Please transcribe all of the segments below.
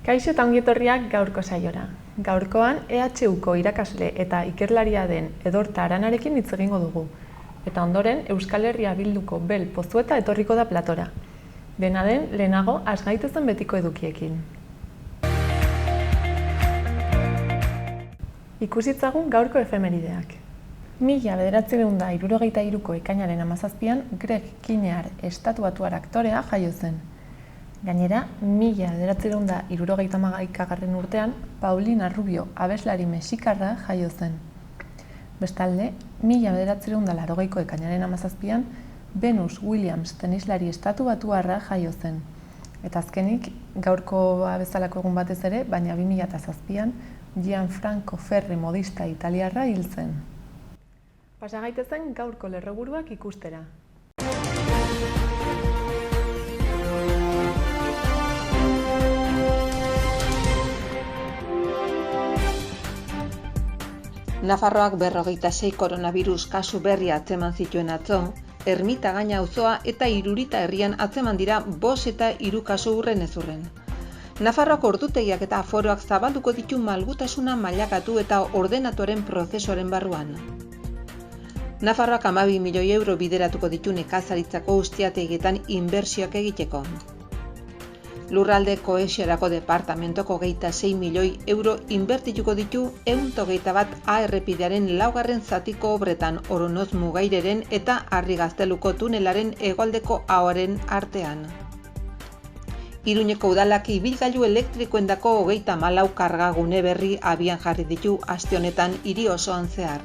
Kaixo eta ongi etorriak gaurko saiora. Gaurkoan EHUko irakasle eta ikerlaria den Edorta Aranarekin hitz egingo dugu. Eta ondoren Euskal Herria Bilduko Bel Pozueta etorriko da platora. Dena den, lehenago has gaitezen betiko edukiekin. Ikusitzagun gaurko efemerideak. 1973ko ekainaren 17an Greg Kinnear estatubatuar aktorea jaio zen. Gainera, 1971 urtean Paulina Rubio abeslari mexikarra jaio zen. Bestalde, 1980ko ekainaren 17an Venus Williams tenislari estatubatuarra jaio zen. Eta azkenik, gaurko bezalako egun batez ere, baina 2007an Gianfranco Ferri modista italiarra hil zen. Pasa gaitezen gaurko lerroburuak ikustera. Nafarroak 46 koronavirus kasu berria atzeman zituen atzo, Ermita-Gaina auzoa eta Irurita herrian atzeman dira 5 eta 3 kasu hurren ez hurren. Nafarroak ordutegiak eta aforoak zabalduko ditu malgutasuna mailakatu eta ordenatuaren prozesuaren barruan. Nafarroak 12 milioi euro bideratuko ditu nekazaritzako ustiategietan inbertsioak egiteko. Lurralde kohesiorako departamentoko 26 milioi euro inbertituko ditu 121 A errepidearen 4. zatiko obretan Oronoz Mugaireren eta Harri-Gazteluko tunelaren hegoaldeko ahoaren artean. Iruñeko udalak ibilgailu elektrikoendako 34 kargagune berri abian jarri ditu aste honetan hiri osoan zehar.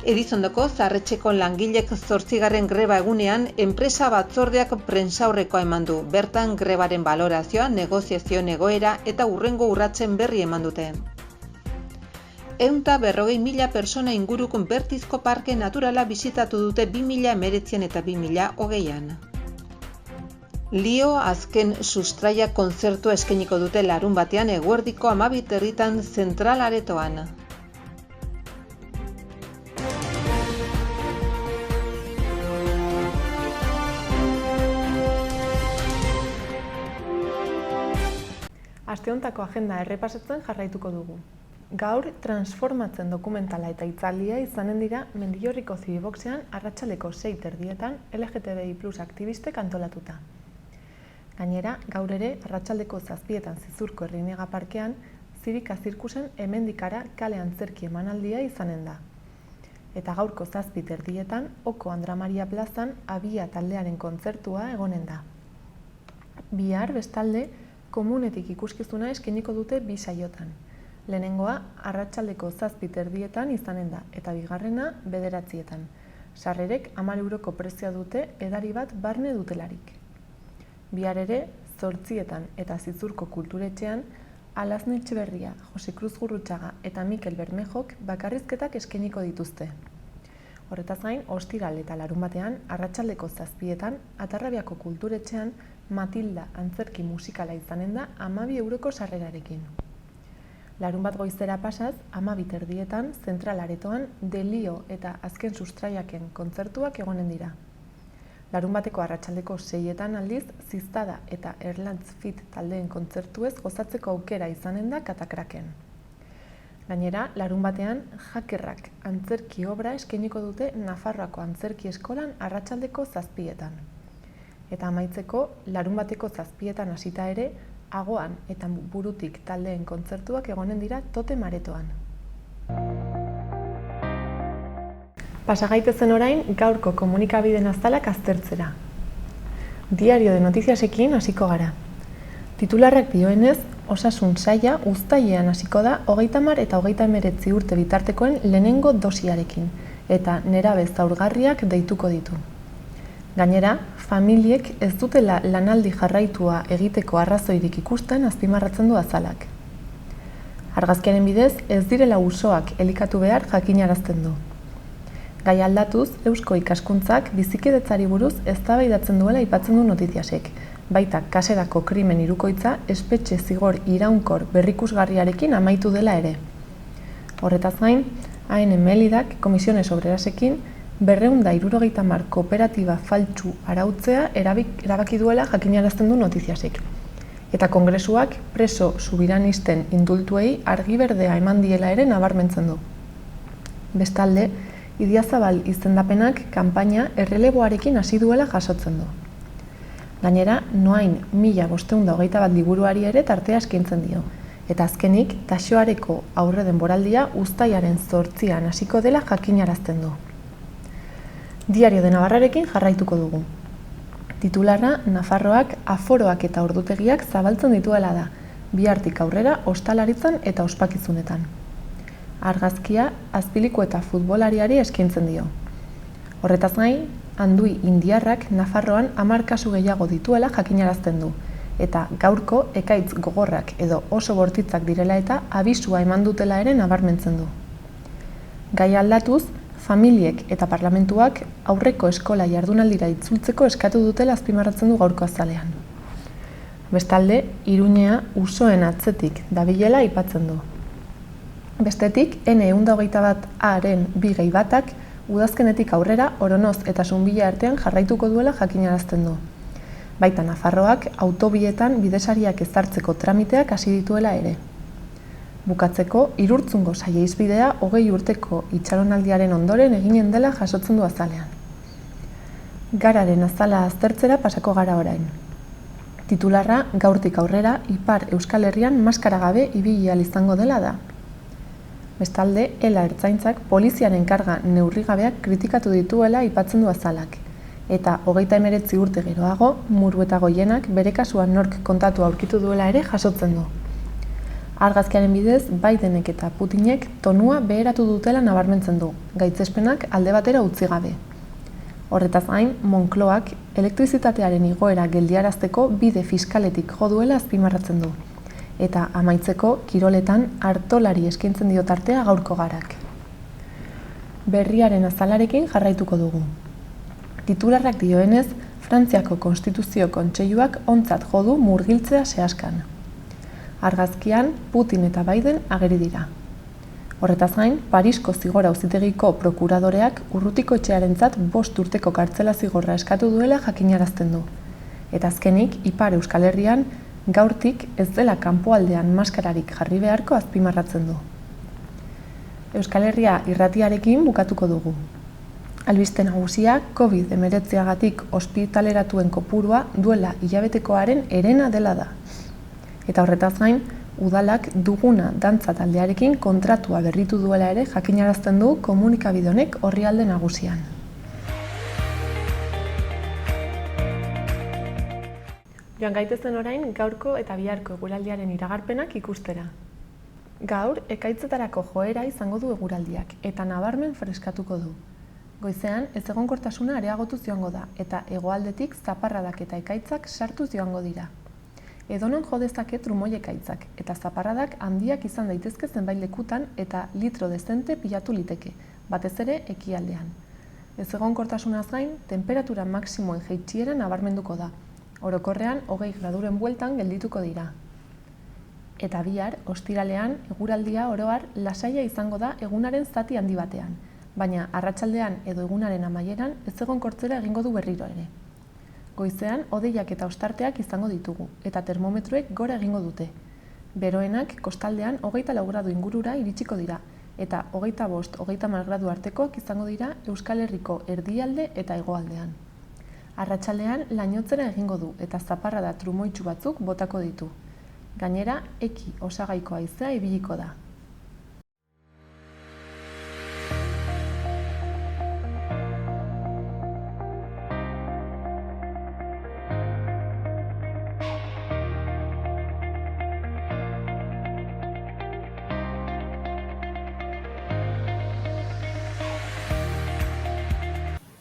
Edizondoko Zarretxeko langilek 8. greba egunean enpresa batzordeak prentsaurrekoa eman du. Bertan grebaren balorazioa, negoziazioen egoera eta hurrengo urratsen berri eman dute. 140.000 persona ingurukun Bertizko Parke Naturala bisitatu dute 2019 eta 2020an. Lio azken sustraia kontzertua eskainiko dute larunbatean eguerdiko 12:30 Zentral Aretoan. Aste hontako agenda errepasatzen jarraituko dugu. Gaur, transformatzen dokumentala eta hitzaldia izanen dira Mendillorriko Zibiboxean arratsaldeko 6:30 LGTBI+ aktivistek antolatuta. Gainera, gaur ere arratsaldeko 7:00 Zizurko Errinega Parkean Zirika Zirkusen hemendikara kale antzerki emanaldia izanen da. Eta gaurko 7:30 Oko Andra Maria plazan Abia taldearen kontzertua egonen da. Bihar bestalde komunetik ikuskizuna eskainiko dute 2 saiotan. Lehenengoa arratsaldeko 7:30 izanen da eta bigarrena 9:00. Sarrerek 10 euroko prezioa dute edari bat barne dutelarik. Bihar ere 8:00 eta Zizurko Kulturetxean Alazne Etxeberria, Jose Cruz Gurrutxaga eta Mikel Bermejok bakarrizketak eskainiko dituzte. Horretaz gain, ostiral eta larunbatean arratsaldeko 7:00 Atarrabiako Kulturetxean Matilda antzerki musikala izanen da 12 euroko sarrerarekin. Larunbat goizera pasaz, 12:30 Zentral Aretoan Delio eta Azken Sustraiaken kontzertuak egonen dira. Larunbateko arratsaldeko 6:00 aldiz Ziztada eta Erlantz Fit taldeen kontzertuez gozatzeko aukera izanen da Katakraken. Gainera, larunbatean Jakerrak antzerki obra eskainiko dute Nafarroako Antzerki Eskolan arratsaldeko 7:00. Eta amaitzeko, larunbateko 7:00 hasita ere, Agoan eta Burutik taldeen kontzertuak egonen dira Totem Aretoan. Pasa gaitezen orain gaurko komunikabideen azalak aztertzera. Diario de Notiziasekin hasiko gara. Titularrak dioenez, Osasun Saila uztailean hasiko da 30 eta 39 urte bitartekoen lehenengo dosiarekin eta nerabe zaurgarriak deituko ditu. Gainera, familiek ez dutela lanaldi jarraitua egiteko arrazoirik ikusten azpimarratzen du azalak. Argazkiaren bidez, ez direla usoak elikatu behar jakinarazten du. Gai aldatuz, Eusko Ikaskuntzak bizikidetzari buruz eztabaidatzen duela aipatzen du Notiziasek, baita kaserako krimen hirukoitza espetxe zigor iraunkor berrikusgarriarekin amaitu dela ere. Horretaz gain, AN Melidak Komisiones Obrerasekin 270 kooperatiba faltsu arautzea erabaki duela jakinarazten du Notiziasek. Eta Kongresuak preso subiranisten indultuei argi berdea eman diela ere nabarmentzen du. Bestalde, Idiazabal izendapenak kanpaina erreleboarekin hasi duela jasotzen du. Gainera, Noain 1521 liburuari ere tartea eskaintzen dio, eta azkenik Taxoareko aurre denboraldia uztailaren 8an hasiko dela jakinarazten du. Diario de Navarrarekin jarraituko dugu. Titularra Nafarroak aforoak eta ordutegiak zabaltzen dituela da, bihartik aurrera ostalaritzan eta ospakizunetan. Argazkia Azpiliko eta futbolariari eskaintzen dio. Horretaz gain, Andui indiarrak Nafarroan 10 kasu gehiago dituela jakinarazten du, eta gaurko ekaitz gogorrak edo oso bortitzak direla eta abisua eman dutela ere nabarmentzen du. Gai aldatuz, familiek eta parlamentuak aurreko eskola jardunaldira itzultzeko eskatu dutela azpimarratzen du gaurko azalean. Bestalde, Iruñea usoen atzetik dabilela aipatzen du. Bestetik, N121-aren 2 gehi batak udazkenetik aurrera Oronoz eta Zunbila artean jarraituko duela jakinarazten du. Baita Nafarroak autobietan bidesariak ezartzeko tramiteak hasi dituela ere. Bukatzeko, Irurtzungo saihesbidea 20 urteko itxaronaldiaren ondoren eginen dela jasotzen du azalean. Gararen azala aztertzera pasako gara orain. Titularra gaurtik aurrera Ipar Euskal Herrian maskara gabe ibili ahal izango dela da. Bestalde, Ela Ertzaintzak poliziaren karga neurrigabeak kritikatu dituela aipatzen du azalak. Eta 39 urte geroago, Murueta Goienak bere kasuan nork kontatu aurkitu duela ere jasotzen du. Argazkiaren bidez, Bidenek eta Putinek tonua beheratu dutela nabarmentzen du, gaitzespenak alde batera utzi gabe. Horretaz gain, Moncloak elektrizitatearen igoera geldiarazteko bide fiskaletik jo duela azpimarratzen du. Eta amaitzeko, kiroletan artolari eskaintzen dio tartea gaurko garak. Berriaren azalarekin jarraituko dugu. Titularrak dioenez, Frantziako Konstituzio Kontseiluak ontzat jo du murgiltzea zehaskan. Argazkian, Putin eta Biden ageri dira. Horretaz gain, Parisko zigor auzitegiko prokuradoreak Urrutiko etxearentzat 5 urteko kartzela zigorra eskatu duela jakinarazten du. Eta azkenik, Ipar Euskal Herrian, gaurtik ez dela kanpoaldean maskararik jarri beharko azpimarratzen du. Euskal Herria irratiarekin bukatuko dugu. Albiste nagusia, COVID-19agatik ospitaleratuen kopurua duela hilabetekoaren herena dela da. Eta horretaz gain, udalak Duguna dantza taldearekin kontratua berritu duela ere jakinarazten du komunikabide honek orrialde nagusian. Joan gaitezen orain gaurko eta biharko eguraldiaren iragarpenak ikustera. Gaur, ekaitzetarako joera izango du eguraldiak eta nabarmen freskatuko du. Goizean, ezegonkortasuna areagotuz joango da eta hegoaldetik zaparradak eta ekaitzak sartuz joango dira. Edonon jo dezake trumoi ekaitzak eta zaparradak handiak izan daitezke zenbait lekutan eta litro dezente pilatu liteke, batez ere ekialdean. Ezegonkortasunaz gain, temperatura maximoen jaitsiera nabarmenduko da. Orokorrean 20 graduren bueltan geldituko dira. Eta bihar, ostiralean, eguraldia oro har lasaia izango da egunaren zati handi batean, baina arratsaldean edo egunaren amaieran ezegonkortzera egingo du berriro ere. Goizean, hodeiak eta ostarteak izango ditugu, eta termometroek gora egingo dute. Beroenak kostaldean 24 gradu ingurura iritsiko dira, eta 25-30 gradu artekoak izango dira Euskal Herriko erdialde eta hegoaldean. Arratsaldean lainotzera egingo du eta zaparrada trumoitsu batzuk botako ditu. Gainera, eki osagaiko haizea ibiliko da.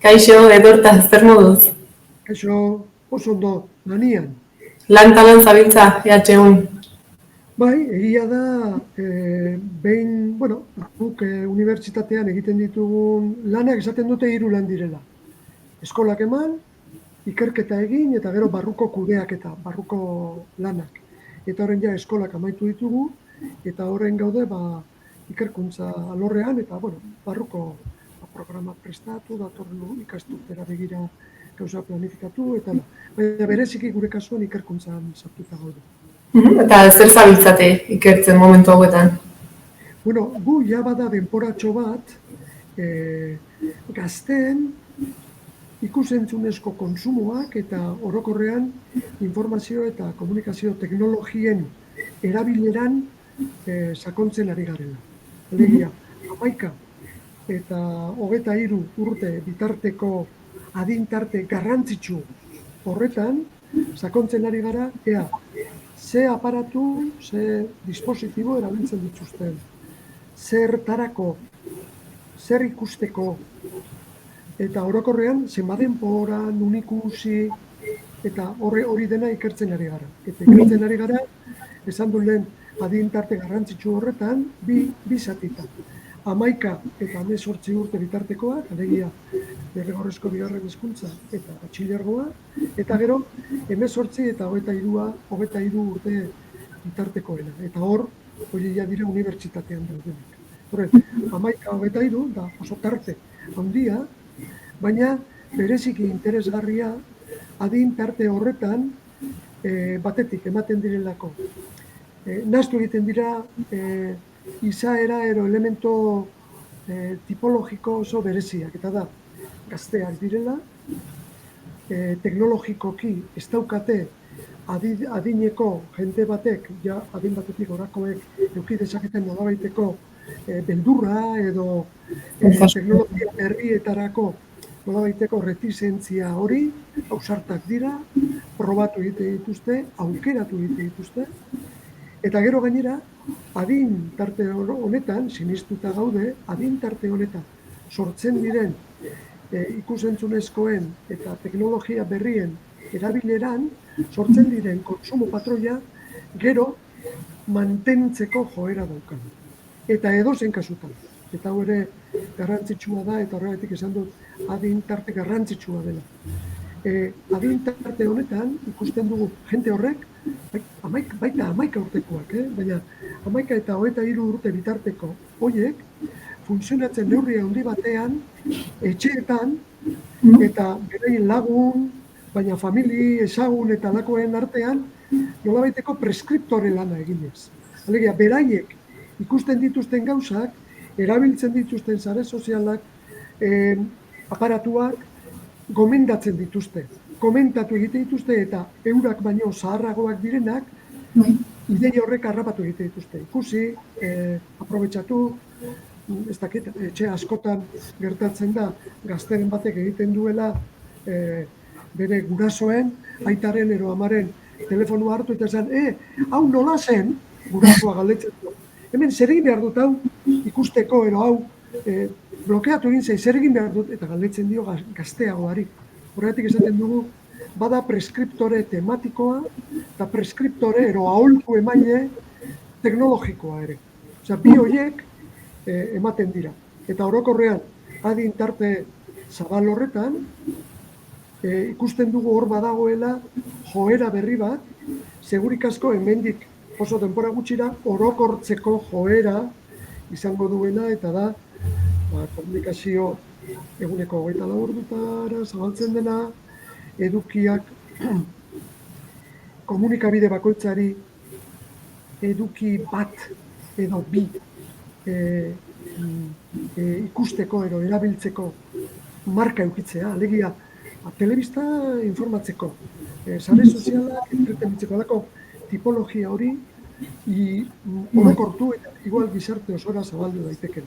Kaixo, Edurta, zer moduz? Kaixo, oso ondo, lanian. Lan zabiltza, EHUn. Bai, egia da, guk unibertsitatean egiten ditugun lanak esaten dute 3 lan direla. Eskolak eman, ikerketa egin eta gero barruko kudeaketa, barruko lanak. Eta horren ja eskolak amaitu ditugu eta horren gaude ikerkuntza alorrean eta barruko programa prestatu, datorren ikasturtera begira gauza planifikatu eta baina bereziki gure kasuan ikerkuntzan sartuta gaude. Eta zer zabiltzate ikertzen momentu hauetan? Bueno, gu ja bada denporatxo bat, gazteen ikusentzunezko konsumoak eta orokorrean informazio eta komunikazio teknologien erabileran sakontzen ari garela. Alegia, 11 eta 23 urte bitarteko adintarte garrantzitsu horretan sakontzen ari gara, ze aparatu, ze dispositibo erabiltzen dituzten, zertarako, zer ikusteko, eta orokorrean zenbat denbora, nun ikusi, eta hori dena ikertzen ari gara. Eta ikertzen ari gara, esan du lehen adintarte garrantzitsu horretan, bi zatitan. 11 eta 18 urte bitartekoak, alegia derrigorrezko bigarren hezkuntza eta batxilergoa, eta gero 18 eta 23 urte bitartekoena. Eta hori ja dira unibertsitatean daudenak. Horren, 11-23 da oso tarte handia, baina bereziki interesgarria adin tarte horretan batetik ematen direlako. Nahastu egiten dira izaera ero elemento tipologiko oso bereziak, eta da, gazteak direla, teknologikoki ez daukate adineko jende batek, ja adin batetik orakoek eduki dezaketen nolabaiteko beldurra edo teknologia berrietarako nolabaiteko retizentzia hori, ausartak dira, probatu egite dituzte, aukeratu egite dituzte, eta gero gainera, adin tarte honetan, sinistuta gaude, adin tarte honetan sortzen diren ikusentzunezkoen eta teknologia berrien erabileran, sortzen diren kontsumo patroia gero mantentzeko joera daukan. Eta edozein kasutan. Eta hau ere garrantzitsua da, eta horregatik esan dut adin tarte garrantzitsua dela. Adin tarte honetan ikusten dugu jente horrek, baita 11 urtekoak, baina 11 eta 23 urte bitarteko horiek funtzionatzen neurri handi batean, etxeetan, eta beraien lagun, baina famili, ezagun eta lakoen artean, nolabaiteko preskriptore lana eginez. Alegia, beraiek ikusten dituzten gauzak, erabiltzen dituzten sare sozialak, aparatuak, gomendatzen dituzte. Komentatu egite dituzte eta eurak baino zaharragoak direnak, ideia horrek harrapatu egite dituzte. Ikusi, aprobetxatu, ez dakit, etxe askotan gertatzen da, gazteren batek egiten duela, bere gurasoen, aitaren ero amaren telefonua hartu eta esan, hau nola zen, gurasoa galdetzen du. Hemen zer egin behar dut hau ikusteko, ero hau blokeatu egin zer egin behar dut, eta galdetzen dio gazteagoari. Horregatik esaten dugu, bada preskriptore tematikoa eta preskriptore ero aholku emaile teknologikoa ere. Osea, bi horiek ematen dira. Eta orokorrean, adin tarte zabal horretan, ikusten dugu hor badagoela joera berri bat, segurik asko hemendik oso denbora gutxira orokortzeko joera izango duena, eta da komunikazio eguneko 24 ordutara zabaltzen dena, edukiak komunikabide bakoitzari eduki bat edo bi ikusteko edo erabiltzeko marka eukitzea, alegia telebista informatzeko, sare sozialak entretenitzeko alako tipologia hori orokortu eta igual gizarte osora zabaldu daiteke.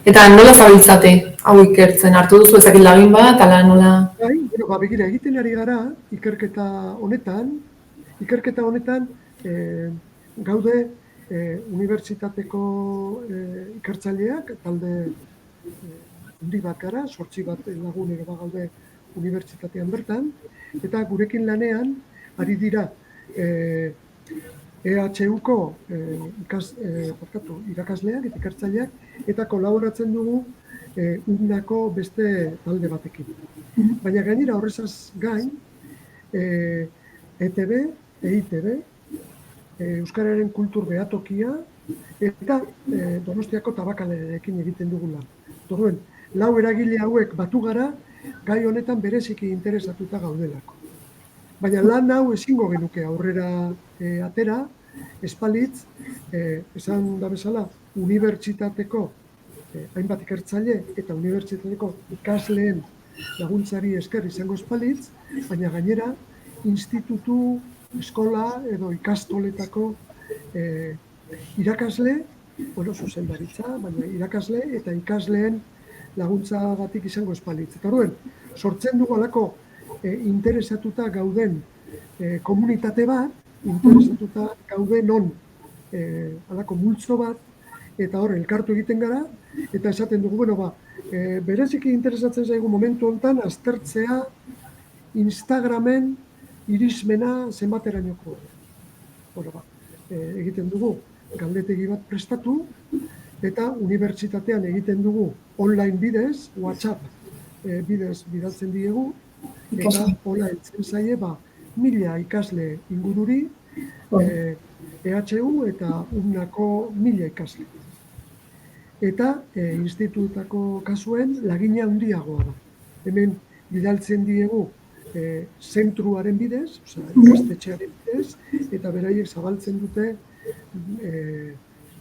Eta nola zabiltzate hau ikertzen? Hartu duzu ezakit lagin bat, ala nola? Begira, egiten ari gara ikerketa honetan gaude unibertsitateko ikertzaileak, talde handi bat gara, 8 bat lagun ere gaude unibertsitatean bertan, eta gurekin lanean ari dira EHUko irakasleak eta ikertzaileak, eta kolaboratzen dugu UNAko beste talde batekin. Baina gainera horrezaz gain, EITB, Euskararen Kultur Behatokia, eta Donostiako Tabakalerekin egiten dugula. Orduan, 4 eragile hauek batu gara, gai honetan bereziki interesatuta gaudelako. Baina lan hau ezingo genuke aurrera atera, espalitz, esan da bezala, unibertsitateko hainbat ikertzaile eta unibertsitateko ikasleen laguntzari esker izango espalitz, baina gainera, institutu, eskola edo ikastoletako irakasle, zuzendaritza, baina irakasle eta ikasleen laguntzagatik izango espalitz. Eta horren, sortzen dugu alako interesatuta gauden komunitate bat, interesatuta gauden non alako multzo bat, eta hor, elkartu egiten gara, eta esaten dugu, bereziki interesatzen zaigu momentu honetan, aztertzea Instagramen irismena zenbaterainoko. Egiten dugu galdetegi bat prestatu, eta unibertsitatean egiten dugu online bidez, WhatsApp bidez bidaltzen diegu, eta hola entzen zaie, 1000 ikasle ingururi, EHU eta UNAko 1000 ikasle. Eta institutako kasuen lagina handiagoa da. Hemen bidaltzen diegu zentruaren bidez, ikastetxearen bidez, eta beraiek zabaltzen dute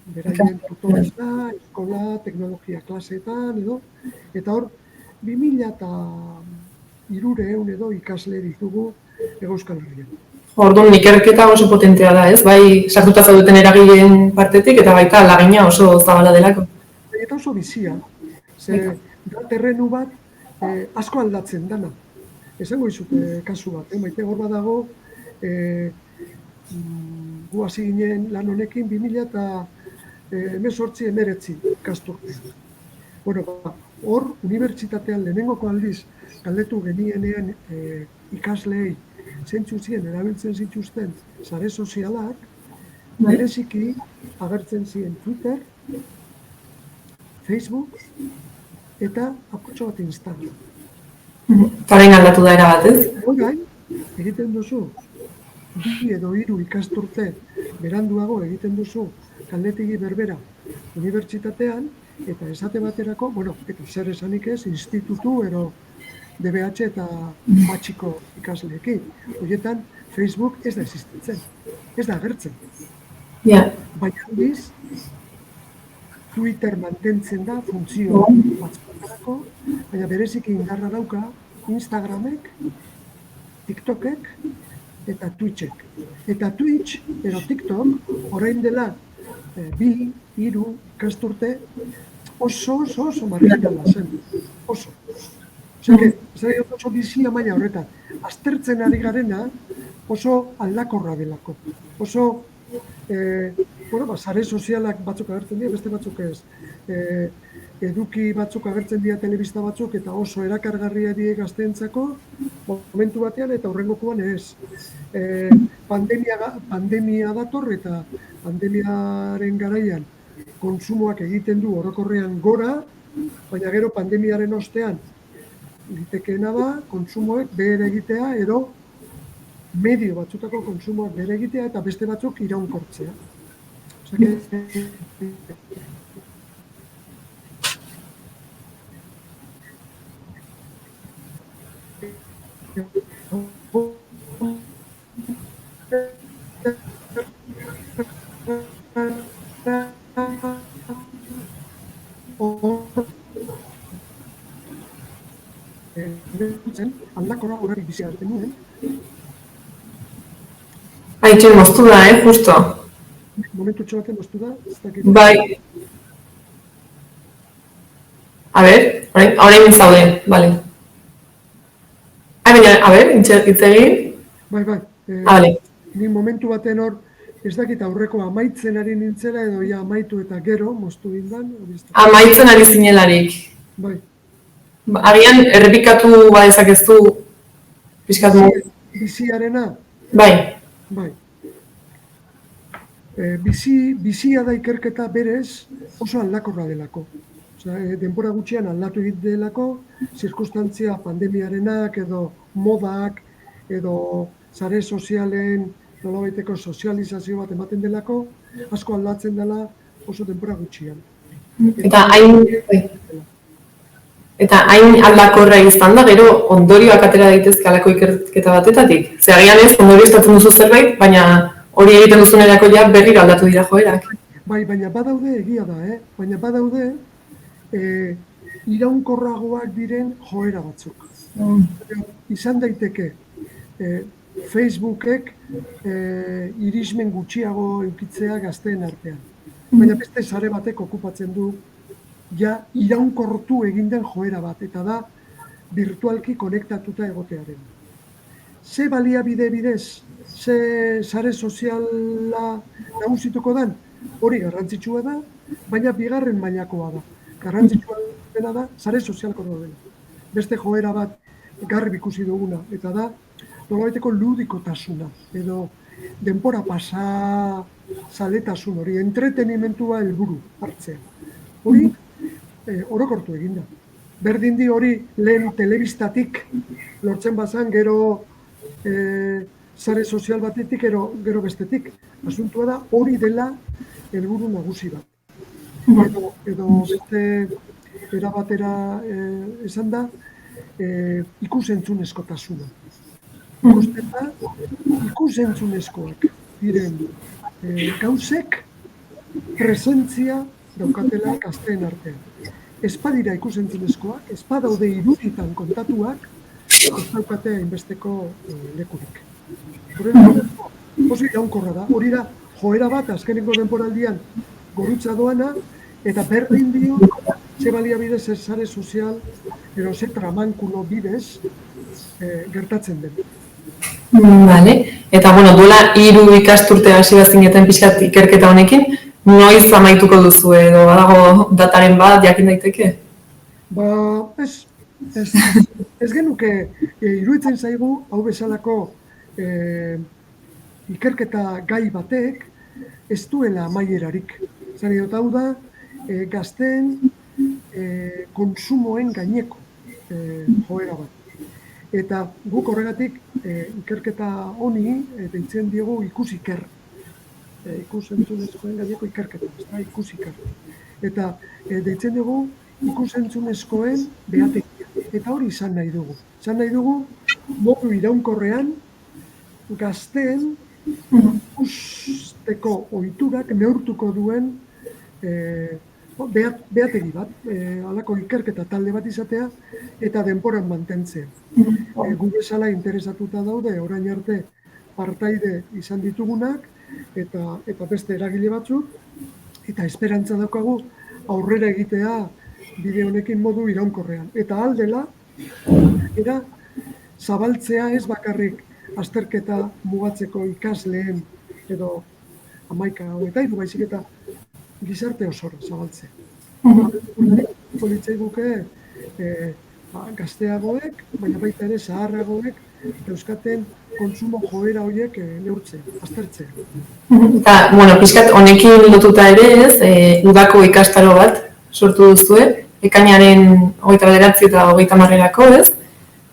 beraien tutoretza, eskola, teknologia klaseetan, edo, eta hor, 2300 edo ikasle ditugu Euskal Herrian. Orduan, ikerketa oso potentea da, ez? Bai, sartuta zaudeten eragileen partetik, eta baita lagina oso zabala delako. Eta oso bizia, ze da terrenu bat asko aldatzen dana. Esango izute kasu bat, maite hor badago, gu hasi ginen lan honekin 2018-19 ikasturte. Hor, unibertsitatean lehenengoko aldiz galdetu genienean ikasleei zentzu ziren erabiltzen zituzten sare sozialak, bereziki agertzen ziren Twitter, Facebook eta apurtxo bat Instagram. Orain aldatu da erabat, ez? Orain, egiten duzu, 2 edo 3 ikasturte beranduago egiten duzu galdetegi berbera unibertsitatean, eta esate baterako, eta zer esanik ez, institutu ero DBH eta batxiko ikasleekin. Horietan, Facebook ez da existitzen, ez da agertzen. Baina aldiz, Twitter mantentzen da funtzio batzuetarako, baina bereziki indarra dauka Instagramek, TikTokek eta Twitchek. Eta Twitch edo TikTok orain dela 2-3 ikasturte oso marginala zen. Oso. Oso bizia maila horretan. Aztertzen ari garena oso aldakorra delako. Oso, sare sozialak batzuk agertzen dira, beste batzuk ez. Eduki batzuk agertzen dira telebista batzuk, eta oso erakargarria die gazteentzako momentu batean, eta hurrengokoan ez. Pandemia dator, eta pandemiaren garaian kontsumoak egiten du orokorrean gora, baina gero pandemiaren ostean litekeena da, kontsumoek behar egitea, edo medio batzutako kontsumoak behar egitea, eta beste batzuk iraunkortzea. Aldakora horrek bizia egiten nuen. Haitxen moztu da, justo. Momentu txobaten moztu da, ez dakit. Bai. A ber, orain mintzaude, bale. A ber, hitz egin. Bai. Bale. Ni momentu baten hor, ez dakit aurreko amaitzen ari nintzela, edo ja amaitu eta gero, moztu gindan. Amaitzen ari zinelarik. Bai. Agian errepikatu badezakeztu pixkat mu. Biziarena? Bai. Bizia da ikerketa berez oso aldakorra delako. Denbora gutxian aldatu egiten delako, zirkustantzia pandemiarenak edo modak edo sare sozialen nolabaiteko sozializazio bat ematen delako, asko aldatzen dela oso denbora gutxian. Eta hain... Eta hain aldakorra izan da, gero ondorioak atera daitezke halako ikerketa batetatik. Ze agian ez, ondorioztatzen duzu zerbait, baina hori egiten duzunerako ja berriro aldatu dira joerak. Bai, baina badaude, egia da, baina badaude iraunkorragoak diren joera batzuk. Izan daiteke Facebookek irismen gutxiago eukitzea gazteen artean. Baina beste sare batek okupatzen du ja iraunkortu egin den joera bat, eta da virtualki konektatuta egotearen. Ze baliabide bidez, ze sare soziala nagusituko den, hori garrantzitsua da, baina bigarren mailakoa da. Garrantzitsua dena da, sare sozialko dena. Beste joera bat garbi ikusi duguna, eta da, nolabaiteko ludikotasuna, edo denbora pasa zaletasun hori, entretenimentua helburu hartzea. Hori, orokortu eginda. Berdin di hori lehen telebistatik lortzen bazan, gero sare sozial batetik, gero bestetik. Asuntua da, hori dela helburu nagusi bat. Edo beste erabatera esan da, ikusentzunezkotasuna. Ikusten da, ikusentzunezkoak diren gauzek presentzia daukatela gazteen artean. Ez badira ikusentzunezkoak, ez badaude iruditan kontatuak, ez daukate hainbesteko lekurik. Oso iraunkorra da, hori da joera bat azkeneko denboraldian gorutza doana, eta berdin dio ze baliabidez ez sare sozial, edo ze tramankulo bidez gertatzen den. Vale. Eta, duela 3 ikasturte hasi bazineten pixkat ikerketa honekin, noiz amaituko duzu edo badago dataren bat jakin daiteke? Ez genuke iruditzen zaigu hau bezalako ikerketa gai batek ez duela amaierarik. Zari dut hau da, gazteen konsumoen gaineko joera bat. Eta guk horregatik ikerketa honi deitzen diogu ikusiker. Ikusentzunezkoen gaineko ikerketa, ikusiker. Eta deitzen dugu ikusentzunezkoen behategia. Eta hori izan nahi dugu. Izan nahi dugu, modu iraunkorrean gazteen ikusteko ohiturak neurtuko duen behategi bat, halako ikerketa talde bat izatea, eta denboran mantentzea. Gu bezala interesatuta daude, orain arte partaide izan ditugunak, eta beste eragile batzuk, eta esperantza daukagu aurrera egitea bide honekin modu iraunkorrean. Eta aldela, era zabaltzea ez bakarrik azterketa mugatzeko ikasleen edo 11 baizik eta gizarte osora zabaltzea. Politzaiguke gazteagoek, baina baita ere zaharragoek euskaten kontsumo joera horiek neurtzea, aztertzea. Eta, pixkat honekin lotuta ere ez, udako ikastaro bat sortu duzue, ekainaren 29 eta 30erako ez,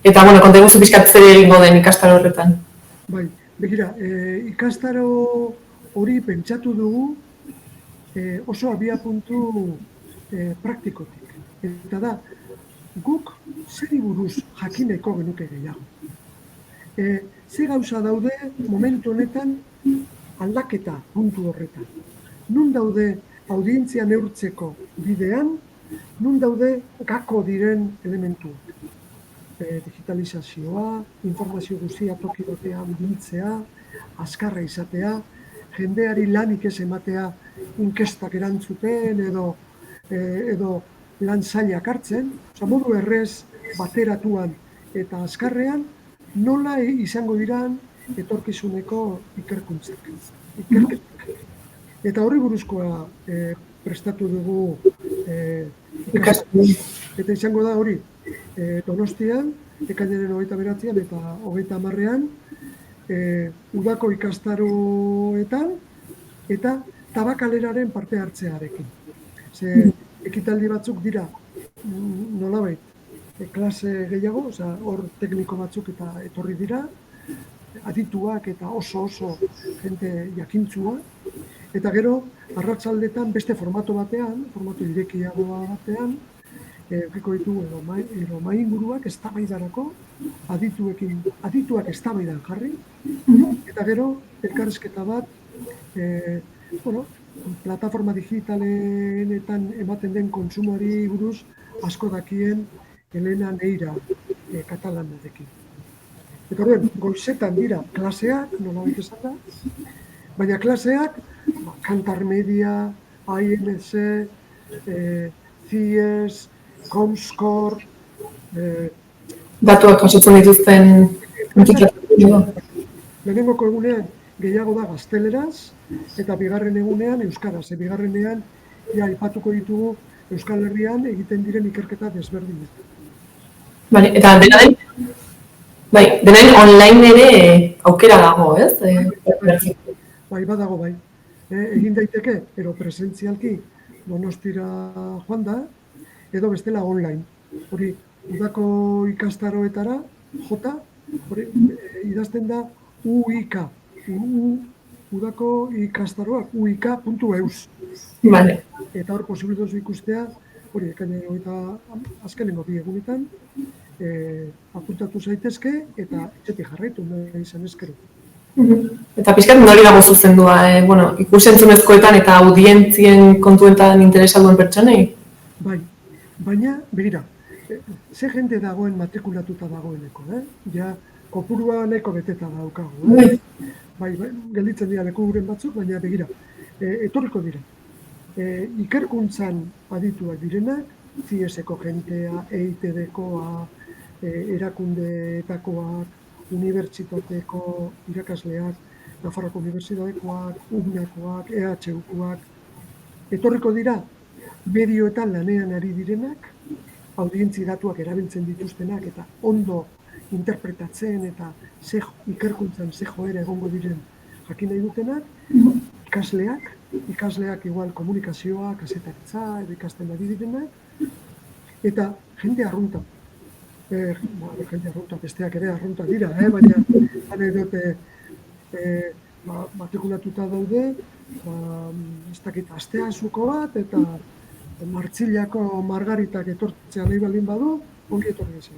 eta, konta eguzu pixkat zer egingo den ikastaro horretan. Bai, begira, ikastaro hori pentsatu dugu oso abiapuntu praktikotik. Eta da, guk zeri buruz jakineko genuke gehiago. Ze gauza daude momentu honetan aldaketa puntu horretan. Nun daude audientzia neurtzeko bidean, nun daude gako diren elementuak. Digitalizazioa, informazio guztia toki batean biltzea, azkarra izatea, jendeari lanik ez ematea inkestak erantzuten edo lan zailak hartzen, modu errez bateratuan eta azkarrean nola izango diran etorkizuneko ikerkuntzak. Eta horri buruzkoa prestatu dugu eta izango da hori Donostian, ekainaren 29an eta 30ean udako ikastaroetan eta tabakaleraren parte hartzearekin. Ze ekitaldi batzuk dira nolabait klase gehiago, hor tekniko batzuk eta etorri dira, adituak eta oso jente jakintzua, eta gero arratsaldetan beste formato batean, formato irekiagoa batean, edukiko ditugu edo mahai inguruak eztabaidarako adituak eztabaidan jarri, eta gero elkarrizketa bat, plataforma digitalenetan ematen den kontsumoari buruz asko dakien Elena Neira katalanarekin. Eta horren, goizetan dira klaseak, nolabait esan da, baina klaseak Kantar Media, IMC, CIES, Comscore... Datuak jasotzen dituzten entitatea. Lehenengoko egunean gehiago da gazteleraz, eta bigarren egunean euskaraz. Bigarrenean, aipatuko ditugu Euskal Herrian egiten diren ikerketa desberdinetan. Bale, eta dena den online ere aukera dago, ez? Bai, badago bai. Egin daiteke, ero presentzialki Donostira joan da, edo bestela online. Hori, udako ikastaroetara, jota, hori, idazten da UIK. Udako ikastaroak, uik.eus. Vale. Eta hor posibilitazu ikustea, hori, ekainero eta azkenengo bi egunetan, apuntatu zaitezke eta etxetik jarraitu nahi izan ezkero. Eta pixkat nori dago zuzendua, ikusentzunezkoetan eta audientzien kontuetan interesa duen pertsonei? Bai, baina, begira, ze jende dagoen matrikulatuta dagoeneko, Ja, kopurua nahiko beteta daukagu, Bai, gelditzen dira lekuren batzuk, baina begira, etorriko dira. Ikerkuntzan adituak direnak, CIESeko jentea, EITB-koa, erakundeetakoak, unibertsitateko irakasleak, Nafarroko Unibertsitatekoak, UNAkoak, EHUkoak, etorriko dira medioetan lanean ari direnak, audientzi datuak erabiltzen dituztenak eta ondo interpretatzen eta ikerkuntzan ze joera egongo diren jakin nahi dutenak, ikasleak igual komunikazioa, kazetaritza, edo ikasten ari direnak, eta jende arrunta. Jende arrunta, besteak ere arrunta dira, baina hane dute matrikulatuta daude, ez dakit asteazuko bat, eta Martzillako Margaritak etortzea nahi baldin badu, ongi etorri izan.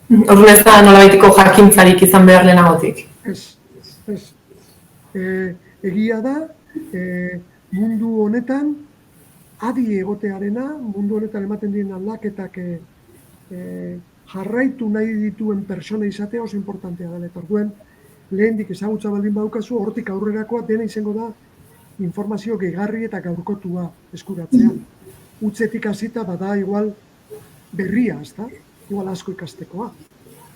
Orduan ez da nolabaiteko jakintzarik izan behar lehenagotik? Ez. Egia da, mundu honetan, adi egotearena, mundu honetan ematen diren aldaketak jarraitu nahi dituen pertsona izatea oso importantea da. Eta orduan, lehendik ezagutza baldin badukazu, hortik aurrerakoa dena izango da informazio gehigarri eta gaurkotua eskuratzea. Utzetik hasita bada igual berria, ezta? Igual asko ikastekoa.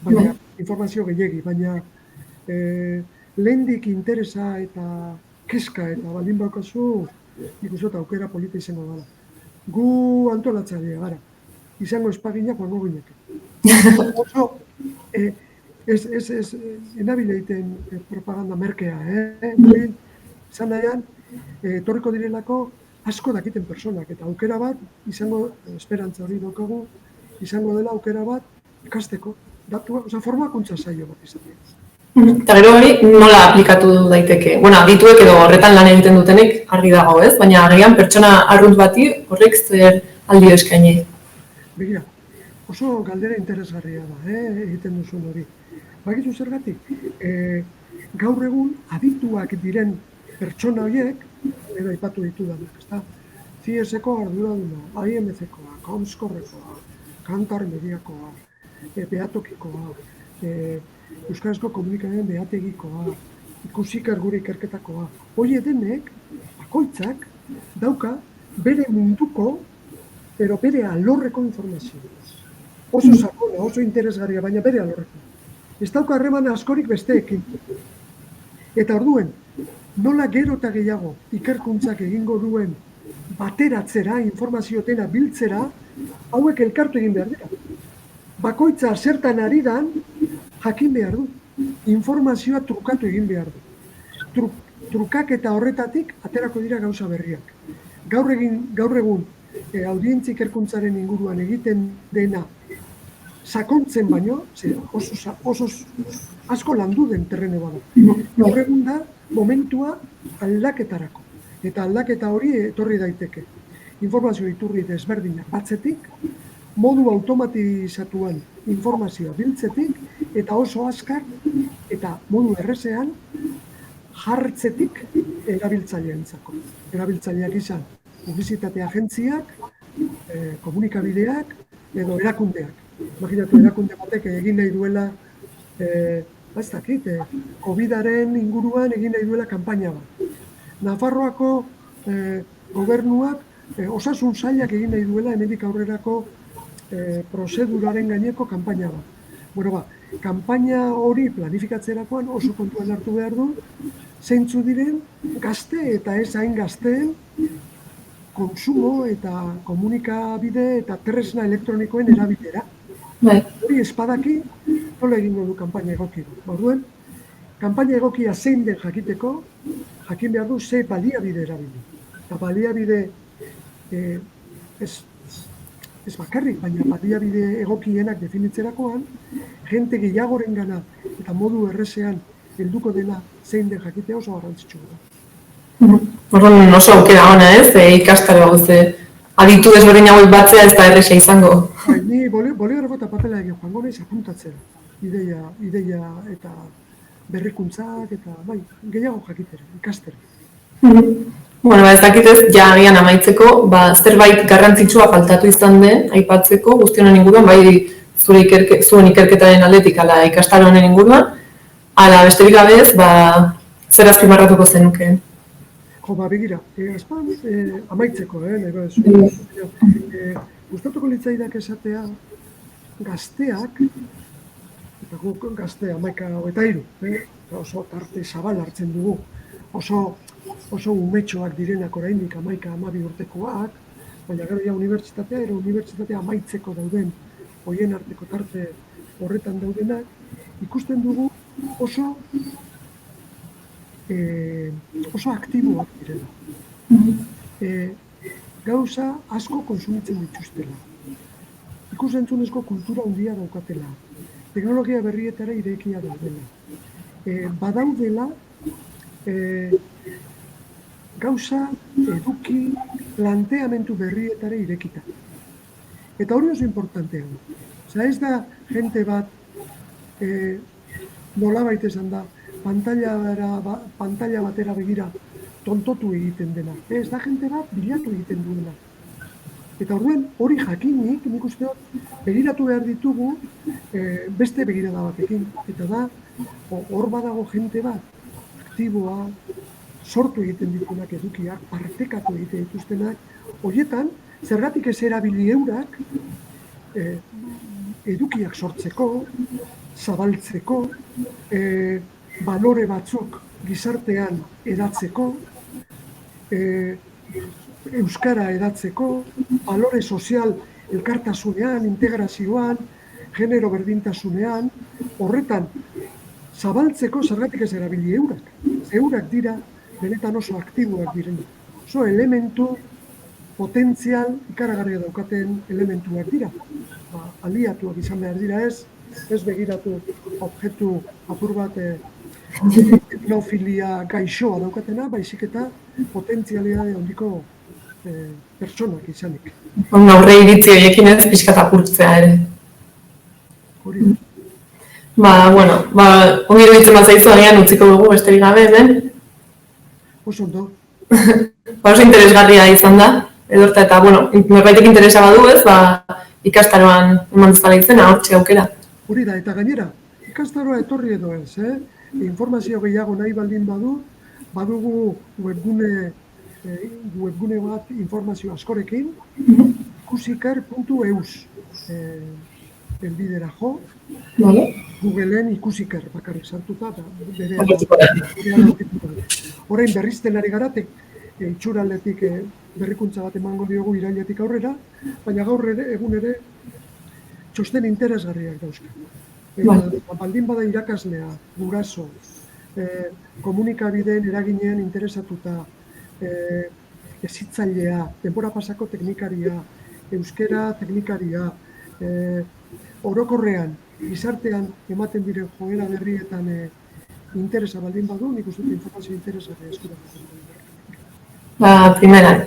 Baina informazio gehiegi, baina lehendik interesa eta keska eta baldin badukazu, ikusot aukera polita izango dela. Gu antolatzailea gara. Izango espagina joango gineke. Oso, enabile egiten propaganda merkea, izan nahian, etorriko direlako asko dakiten personak, eta aukera bat, izango, esperantza hori daukagu, izango dela aukera bat ikasteko, datua, formakuntza saio bat izatea. Eta gero hori nola aplikatu daiteke? Bueno, adituek edo horretan lan egiten dutenek argi dago, ez? Baina agian pertsona arrunt bati horrek zer aldio eskaini? Begira, oso galdera interesgarria da, egiten duzun hori. Bakizu zergatik, gaur egun adituak diren pertsona horiek, edo aipatu ditudanak, ezta? CIESeko arduraduna, IMC-koa, Comscorekoa, Kantar Mediakoa, Beatokikoa, Euskarazko komunikaren behategikoa, ikusik gure ikerketakoa. Hori denek, bakoitzak, dauka bere munduko, pero bere alorreko informazioa. Oso sakona, oso interesgarria, baina bere alorreko. Ez dauka harreman askorik besteekin. Eta orduen, nola gero eta gehiago ikerkuntzak egingo duen bateratzera, informaziotena biltzera, hauek elkartu egin behar dira. Bakoitza zertan ari dan, jakin behar du. Informazioa trukatu egin behar du. Trukak eta horretatik aterako dira gauza berriak. Gaur egun, audientzi ikerkuntzaren inguruan egiten dena sakontzen baino, oso asko landu den terreno bada. Gaur egun da, momentua aldaketarako. Eta aldaketa hori etorri daiteke. Informazio iturri desberdinak batzetik, modu automatizatuan informazioa biltzetik eta oso azkar eta modu errezean jartzetik erabiltzaileentzako. Erabiltzaileak izan publizitate agentziak, komunikabideak edo erakundeak. Imaginatu erakunde batek egin nahi duela, ez dakit, COVID-aren inguruan egin nahi duela kanpaina bat. Nafarroako gobernuak osasun sailak egin nahi duela hemendik aurrerako prozeduraren gaineko kanpaina bat. Bueno, kanpaina hori planifikatzerakoan oso kontuan hartu behar du, zeintzu diren gazte eta ez hain gazteen konsumo eta komunikabide eta tresna elektronikoen erabilera. Hori espadaki, nola egingo du kanpaina egoki du. Orduan, kanpaina egokia zein den jakiteko, jakin behar du ze baliabide erabili. Eta baliabide ez bakarrik, baina baliabide egokienak definitzerakoan, jente gehiagorengana eta modu errezean helduko dela zein den jakitea oso garrantzitsua da. Orduan oso aukera ona ez, ikastaro gauze aditu desberdin hauek batzea ez da erresa izango. Ni boligrafo eta papela egin joango naiz apuntatzen, ideia eta berrikuntzak eta gehiago jakitera, ikastera. Bueno, ez dakitez, ja agian amaitzeko, zerbait garrantzitsua faltatu izan den, aipatzeko, guztionen inguruan, bai zuen ikerketaren aldetik ala ikastaro honen inguruan, ala besterik gabez, zer azpimarratuko zenukeen? Begira, azpan, amaitzeko, gustatuko litzaidak esatea, gazteak, eta guk gaztea, 11-23, oso tarte zabal hartzen dugu, oso umetxoak direnak oraindik 11-12 urtekoak, baina gero ja unibertsitatea amaitzeko dauden, hoien arteko tarte horretan daudenak, ikusten dugu oso aktiboak direla. Gauza asko konsumitzen dituztela. Ikus-entzunezko kultura handia daukatela. Teknologia berrietara irekia daudela. Badaudela gauza, eduki, planteamendu berrietara irekita. Eta hori oso importantea du. Ez da jente bat nolabait esan da, pantalla batera begira tontotu egiten dena. Ez da jente bat bilatu egiten duena. Eta orduan hori jakinik, nik uste begiratu behar ditugu beste begirada batekin. Eta da, hor badago jente bat aktiboa, sortu egiten ditunak edukiak, partekatu egiten dituztenak, horietan, zergatik ez erabili eurak edukiak sortzeko, zabaltzeko, balore batzuk gizartean edatzeko, euskara edatzeko, balore sozial elkartasunean, integrazioan, genero berdintasunean, horretan zabaltzeko zergatik ez erabili eurak. Eurak dira benetan oso aktiboak direnak. Oso elementu potentzial ikaragarria daukaten elementuak dira. Aliatuak izan behar dira ez begiratu objektu apur bat etnofilia gaixoa daukatena, baizik eta potentzialidade handiko pertsonak izanik. Aurre iritzi horiekin ez pixkat apurtzea ere. Hori da. Ongi iruditzen bazaizu agian utziko dugu besterik gabe hemen. Oso ondo. Oso interesgarria izan da, edorta eta, norbaitek interesa badu ez, ikastaroan eman dezala izena, hortxe aukera. Hori da, eta gainera, ikastaroa etorri edo ez, informazio gehiago nahi baldin badugu webgune bat informazio askorekin, ikusiker.eus elbidera jo, Googleen ikusiker bakarrik sartuta, orain berrizten ari garatek, itxuraldetik berrikuntza bat emango diogu irailetik aurrera, baina gaur egun ere txosten interesgarriak dauzka. Baldin bada irakaslea, guraso, komunikabideen eraginean interesatuta, hezitzailea, denbora pasako teknikaria, euskera teknikaria, orokorrean, gizartean ematen diren joera berrietan interesa baldin badu, nik uste informazio interesgarria eskuratzen. Primeran.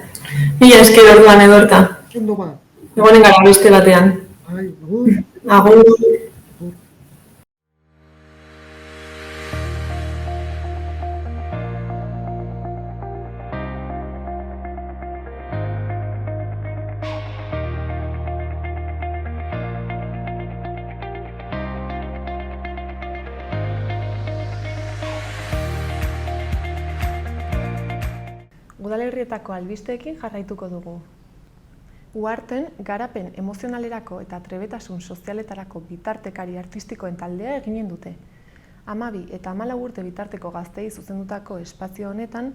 Mila esker orduan edorta. Ondo ba. Egonen gara beste batean. Agur. Agur. Udalerrietako albisteekin jarraituko dugu. Uharten, garapen emozionalerako eta trebetasun sozialetarako bitartekari artistikoen taldea eginen dute. 12 eta 14 urte bitarteko gazteei zuzendutako espazio honetan,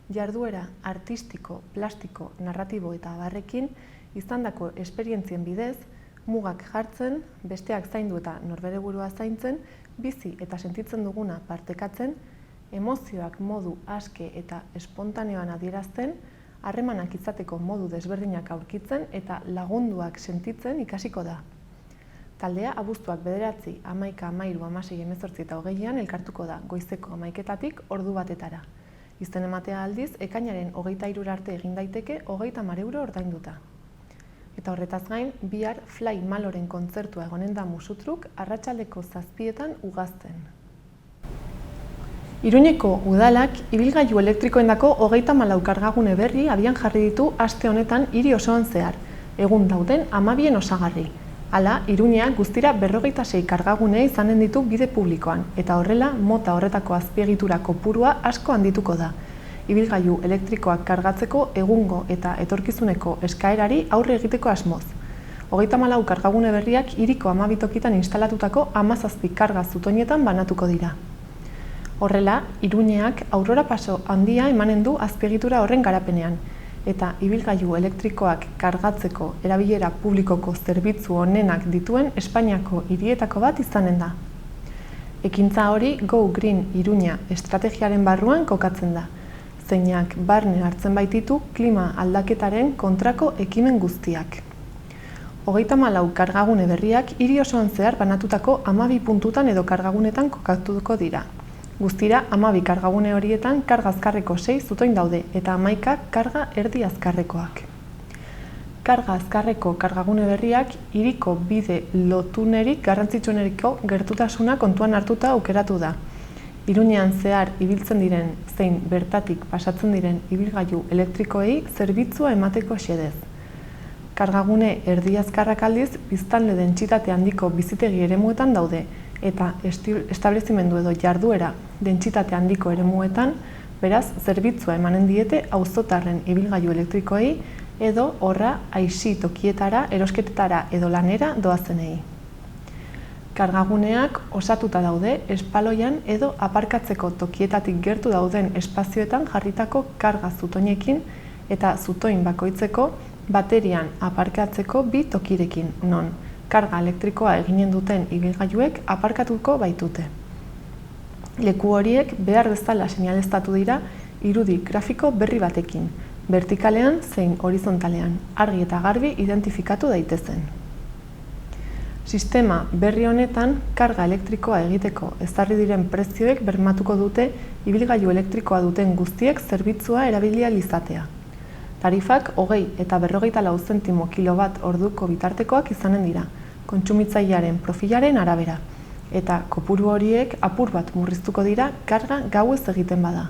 jarduera artistiko, plastiko, narratibo eta abarrekin izandako esperientzien bidez, mugak jartzen, besteak zaindu eta norbere burua zaintzen, bizi eta sentitzen duguna partekatzen, emozioak modu aske eta espontaneoan adierazten, harremanak izateko modu desberdinak aurkitzen eta lagunduak sentitzen ikasiko da. Taldea abuztuak 9, 11, 12, 16, 18 eta 20 elkartuko da goizeko 11 ordu batetara. Izen ematea aldiz, ekainaren 23 arte egin daiteke 30 euro ordainduta. Eta horretaz gain, bihar Fly Maloren kontzertua egonen da musutruk arratsaldeko 7etan Ugazten. Iruñeko udalak ibilgailu elektrikoendako 34 kargagune berri abian jarri ditu aste honetan hiri osoan zehar, egun dauden 12 osagarri. Hala, Iruña guztira 46 kargagune izanen ditu bide publikoan, eta horrela mota horretako azpiegitura kopurua asko handituko da. Ibilgailu elektrikoak kargatzeko egungo eta etorkizuneko eskaerari aurre egiteko asmoz. 34 kargagune berriak hiriko 12 tokitan instalatutako 17 karga zutoinetan banatuko dira. Horrela, Iruñeak aurrera paso handia emanen du azpiegitura horren garapenean, eta ibilgailu elektrikoak kargatzeko erabilera publikoko zerbitzu onenak dituen Espainiako hirietako bat izanen da. Ekintza hori Go Green Iruña estrategiaren barruan kokatzen da, zeinak barne hartzen baititu klima aldaketaren kontrako ekimen guztiak. 34 kargagune berriak hiri osoan zehar banatutako 12 puntutan edo kargagunetan kokatuko dira. Guztira, 12 kargagune horietan karga azkarreko 6 zutoin daude eta 11 karga erdi azkarrekoak. Karga azkarreko kargagune berriak hiriko bide lotunerik garrantzitsueneriko gertutasuna kontuan hartuta aukeratu da. Iruñean zehar ibiltzen diren zein bertatik pasatzen diren ibilgailu elektrikoei zerbitzua emateko xedez. Kargagune erdi azkarrak aldiz biztanle dentsitate handiko bizitegi eremuetan daude, eta establezimendu edo jarduera dentsitate handiko eremuetan, beraz, zerbitzua emanen diete auzotarren ibilgailu elektrikoei edo horra aisi tokietara, erosketetara edo lanera doazenei. Kargaguneak osatuta daude espaloian edo aparkatzeko tokietatik gertu dauden espazioetan jarritako karga zutoinekin eta zutoin bakoitzeko baterian aparkatzeko 2 tokirekin, non karga elektrikoa eginen duten ibilgailuek aparkatuko baitute. Leku horiek behar bezala seinaleztatu dira irudi grafiko berri batekin, vertikalean zein horizontalean, argi eta garbi identifikatu daitezen. Sistema berri honetan, karga elektrikoa egiteko ezarri diren prezioek bermatuko dute ibilgailu elektrikoa duten guztiek zerbitzua erabili ahal izatea. Tarifak 20 eta 44 zentimo kilowatt orduko bitartekoak izanen dira, kontsumitzailearen profilaren arabera, eta kopuru horiek apur bat murriztuko dira karga gauez egiten bada.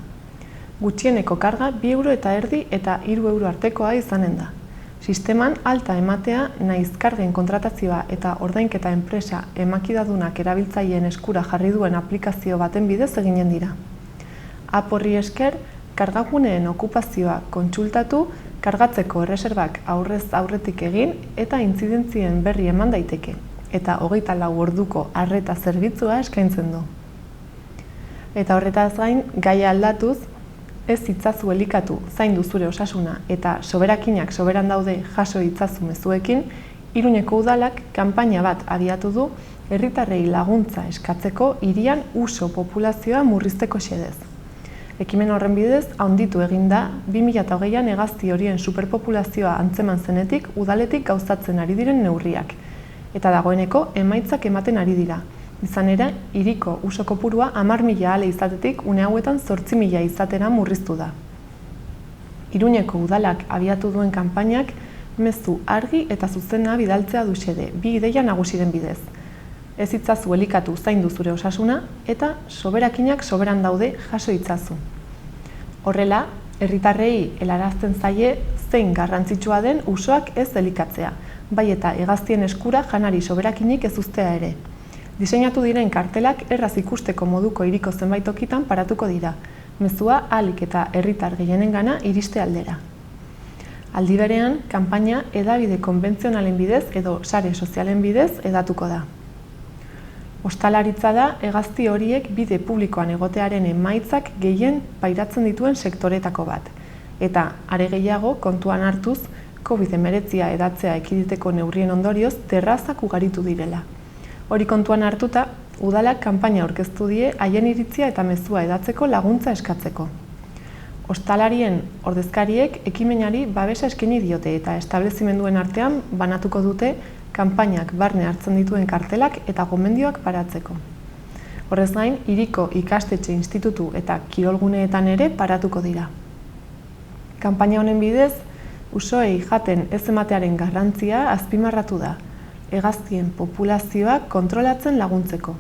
Gutxieneko karga 2 euro eta erdi eta 3 euro artekoa izanen da. Sisteman alta ematea naiz kargen kontratazioa eta ordainketa enpresa emakidadunak erabiltzaileen eskura jarri duen aplikazio baten bidez eginen dira. App horri esker, kargaguneen okupazioa kontsultatu, kargatzeko erreserbak aurrez aurretik egin eta intzidentzien berri eman daiteke, eta 24 orduko arreta zerbitzua eskaintzen du. Eta horretaz gain, gaia aldatuz, ez itzazu elikatu zaindu zure osasuna eta soberakinak soberan daude jaso itzazu mezuekin, Iruñeko udalak kanpaina bat abiatu du herritarrei laguntza eskatzeko hirian uso populazioa murrizteko xedez. Ekimen horren bidez, handitu egin da 2020an hegazti horien superpopulazioa antzeman zenetik udaletik gauzatzen ari diren neurriak, eta dagoeneko emaitzak ematen ari dira. Izan ere, hiriko uso kopurua 10.000 ale izatetik une hauetan 8.000 izatera murriztu da. Iruñeko udalak abiatu duen kanpainak mezu argi eta zuzena bidaltzea du xede, bi ideia nagusiren bidez. Ez itzazu elikatu zaindu zure osasuna eta soberakinak soberan daude jaso itzazu. Horrela, herritarrei helarazten zaie zein garrantzitsua den usoak ez elikatzea, bai eta hegaztien eskura janari soberakinik ez uztea ere. Diseinatu diren kartelak erraz ikusteko moduko hiriko zenbait tokitan paratuko dira, mezua ahalik eta herritar gehienengana iriste aldera. Aldi berean, kanpaina hedabide konbentzionalen bidez edo sare sozialen bidez hedatuko da. Ostalaritza da hegazti horiek bide publikoan egotearen emaitzak gehien pairatzen dituen sektoretako bat, eta are gehiago kontuan hartuz COVID-19 hedatzea ekiditeko neurrien ondorioz terrazak ugaritu direla. Hori kontuan hartuta, udalak kanpaina aurkeztu die haien iritzia eta mezua hedatzeko laguntza eskatzeko. Ostalarien ordezkariek ekimenari babesa eskaini diote eta establezimenduen artean banatuko dute kanpainak barne hartzen dituen kartelak eta gomendioak paratzeko. Horrez gain, hiriko ikastetxe institutu eta kirolguneetan ere paratuko dira. Kanpaina honen bidez, usoei jaten ez ematearen garrantzia azpimarratu da, hegaztien populazioa kontrolatzen laguntzeko.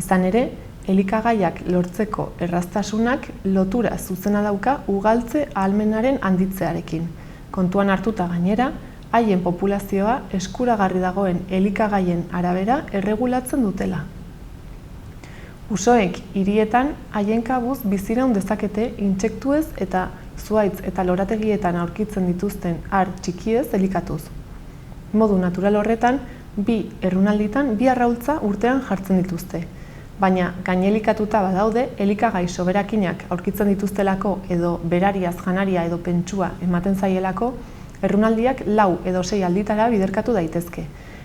Izan ere, elikagaiak lortzeko erraztasunak lotura zuzena dauka ugaltze ahalmenaren handitzearekin. Kontuan hartuta gainera, haien populazioa eskuragarri dagoen elikagaien arabera erregulatzen dutela. Usoek hirietan haien kabuz biziraun dezakete intsektuez eta zuhaitz eta lorategietan aurkitzen dituzten har txikiez elikatuz. Modu natural horretan, bi errunalditan bi arraultza urtean jartzen dituzte. Baina gainelikatuta badaude, elikagai soberakinak aurkitzen dituztelako edo berariaz janaria edo pentsua ematen zaielako, errunaldiak 4 edo 6 alditara biderkatu daitezke,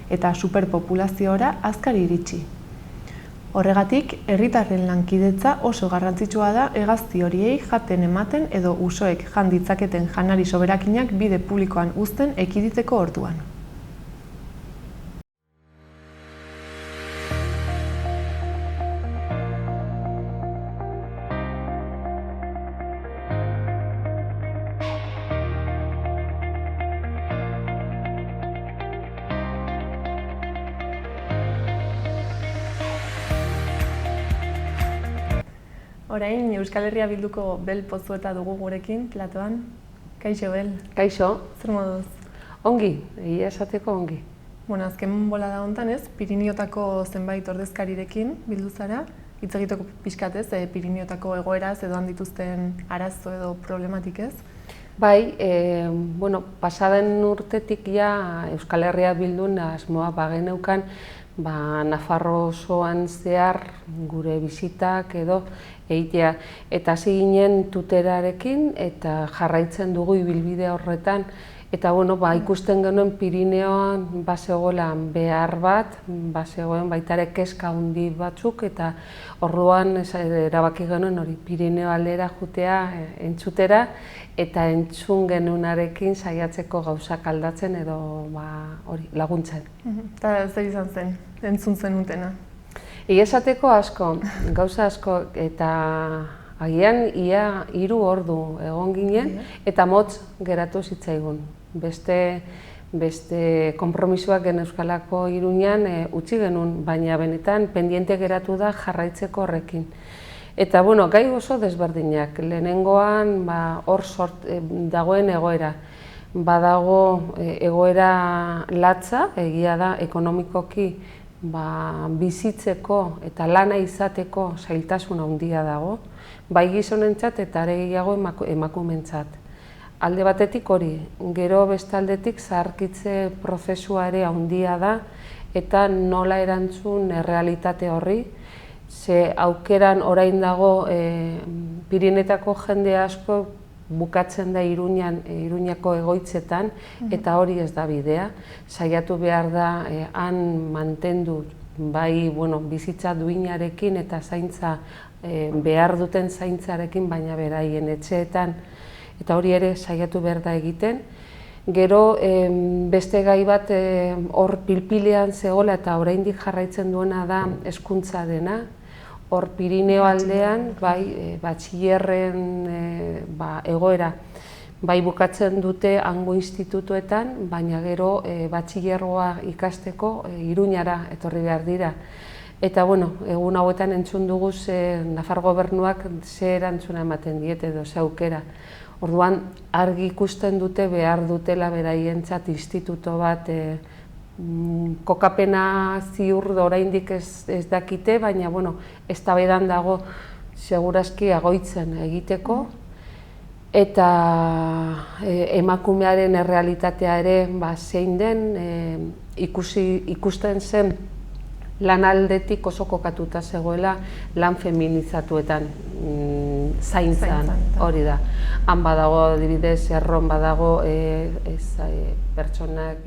eta superpopulaziora azkar iritsi. Horregatik, herritarren lankidetza oso garrantzitsua da hegazti horiei jaten ematen edo usoek jan ditzaketen janari soberakinak bide publikoan uzten ekiditeko orduan. Orain, Euskal Herria Bilduko Bel Pozueta dugu gurekin, platoan. Kaixo, Bel. Kaixo. Zer moduz? Ongi, egia esateko ongi. Azken bolada hontan ez, Pirinioetako zenbait ordezkarirekin bildu zara, hitz egiteko pixkatez, Pirinioetako egoeraz edo handituzten arazo edo problematik ez? Bai, pasaden urtetik ja Euskal Herria Bildun asmoa bageneukan Nafarro osoan zehar gure bisitak edo egitea. Eta hasi ginen tuterarekin eta jarraitzen dugu ibilbide horretan. Eta ikusten genuen Pirineoan bazegoela behar bat, bazegoen baita ere kezka handi batzuk, eta orduan erabaki genuen hori Pirineo aldera jutea entzutera, eta entzun genunarekin saiatzeko gauzak aldatzen edo laguntzen. Eta zer izan zen, entzun zenutena? Egia esateko asko, gauza asko, eta agian ia 3 ordu egon ginen, eta motz geratu zitzaigun. Beste konpromisoak geneuzkalako Iruñan utzi genuen, baina benetan pendiente geratu da jarraitzeko horrekin. Eta gai oso desberdinak, lehenengoan hor dagoen egoera. Badago egoera latza, egia da ekonomikoki bizitzeko eta lana izateko zailtasun handia dago, bai gizonentzat eta are gehiago emakumeentzat. Alde batetik hori, gero bestaldetik zaharkitze prozesua ere handia da eta nola erantzun errealitate horri, ze aukeran orain dago Pirinetako jende asko bukatzen da Iruñako egoitzetan eta hori ez da bidea. Saiatu behar da han mantendu bai bizitza duinarekin eta zaintza behar duten zaintzarekin, baina beraien etxeetan, eta hori ere saiatu behar da egiten. Gero beste gai bat hor pilpilean zegoela eta oraindik jarraitzen duena da hezkuntzarena. Hor Pirineo aldean, batxillerren egoera bai bukatzen dute hango institutuetan, baina gero batxilergoa ikasteko Iruñara etorri behar dira. Eta, bueno, egun hauetan entzun dugu Nafar gobernuak ze erantzuna ematen diete edo ze aukera. Orduan, argi ikusten dute behar dutela beraientzat instituto bat, kokapena ziur oraindik ez dakite, baina, bueno, eztabaidan dago segurazki agoitzen egiteko. Eta emakumearen errealitatea ere zein den, ikusten zen lan aldetik oso kokatuta zegoela lan feminizatuetan, zaintzan, hori da. Han badago, adibidez, erron badago pertsonak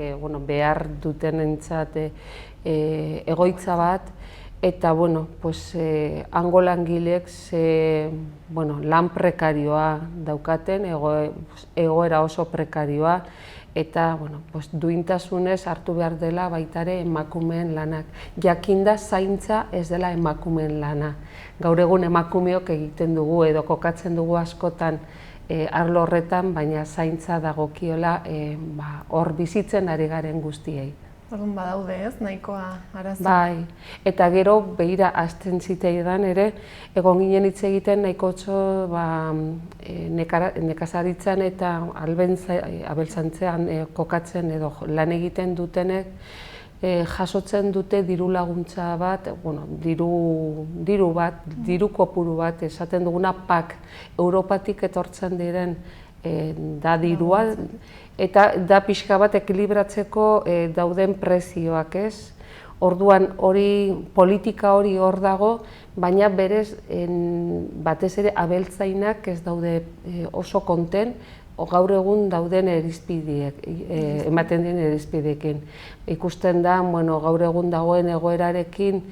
behar dutenentzat egoitza bat, eta, hango langileek lan prekarioa daukaten, egoera oso prekarioa, eta duintasunez hartu behar dela baita ere emakumeen lanak. Jakinda zaintza ez dela emakumeen lana. Gaur egun emakumeok egiten dugu edo kokatzen dugu askotan arlo horretan, baina zaintza dagokiola hor bizitzen ari garen guztiei. Orduan badaude ez, nahikoa arazo. Bai, eta gero behira hasten zitaidan ere, egon ginen hitz egiten nahikotxo nekazaritzan eta abeltzantzean kokatzen edo lan egiten dutenek jasotzen dute diru laguntza bat, diru kopuru bat, esaten duguna PAK, Europatik etortzen diren da dirua, eta da pixka bat ekilibratzeko dauden prezioak, ez? Orduan politika hori hor dago, baina berez batez ere abeltzainak ez daude oso konten, gaur egun dauden irizpideek, ematen den irizpideekin. Ikusten da, gaur egun dagoen egoerarekin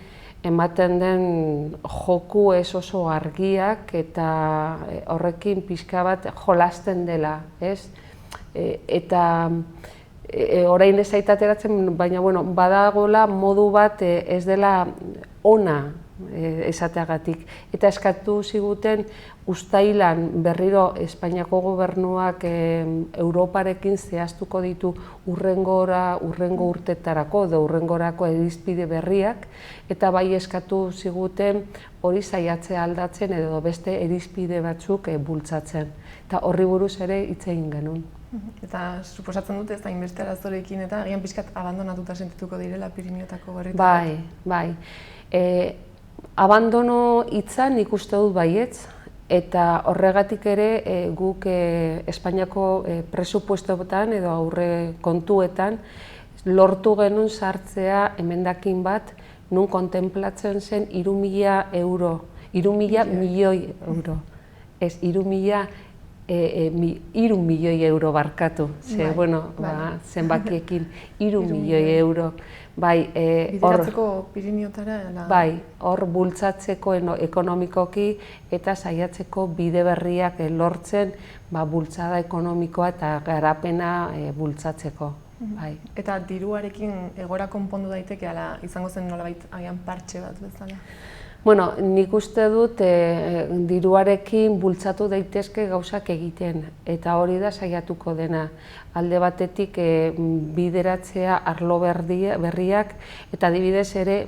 ematen den joku ez oso argiak eta horrekin pixka bat jolasten dela, ez? Eta orain ez zait ateratzen, baina badagoela modu bat ez dela ona esateagatik. Eta eskatu ziguten uztailan berriro Espainiako gobernuak Europarekin zehaztuko ditu urrengo urtetarako edo urrengorako irizpide berriak, eta bai eskatu ziguten hori saiatzea aldatzen edo beste irizpide batzuk bultzatzen. Eta horri buruz ere hitz egin genuen. Eta suposatzen dute ez da inbeste arazorekin eta agian pixkat abandonatuta sentituko direla Pirinioetako herritarrak. Bai. Abandono hitza nik uste dut baietz, eta horregatik ere guk Espainiako presupuestoetan edo aurre kontuetan lortu genuen sartzea emendakin bat nun kontemplatzen zen 3.000 euro, 3.000 milioi euro, ez 3.000 milioi euro barkatu, zenbakiekin 3 milioi euro. Bideratzeko Pirinioetara? Bai, hor bultzatzeko ekonomikoki eta saiatzeko bide berriak lortzen bultzada ekonomikoa eta garapena bultzatzeko. Eta diruarekin egora konpondu daiteke ala izango zen nolabait agian partxe bat bezala? Nik uste dut diruarekin bultzatu daitezke gauzak egiten, eta hori da saiatuko dena. Alde batetik bideratzea arlo berriak, eta adibidez ere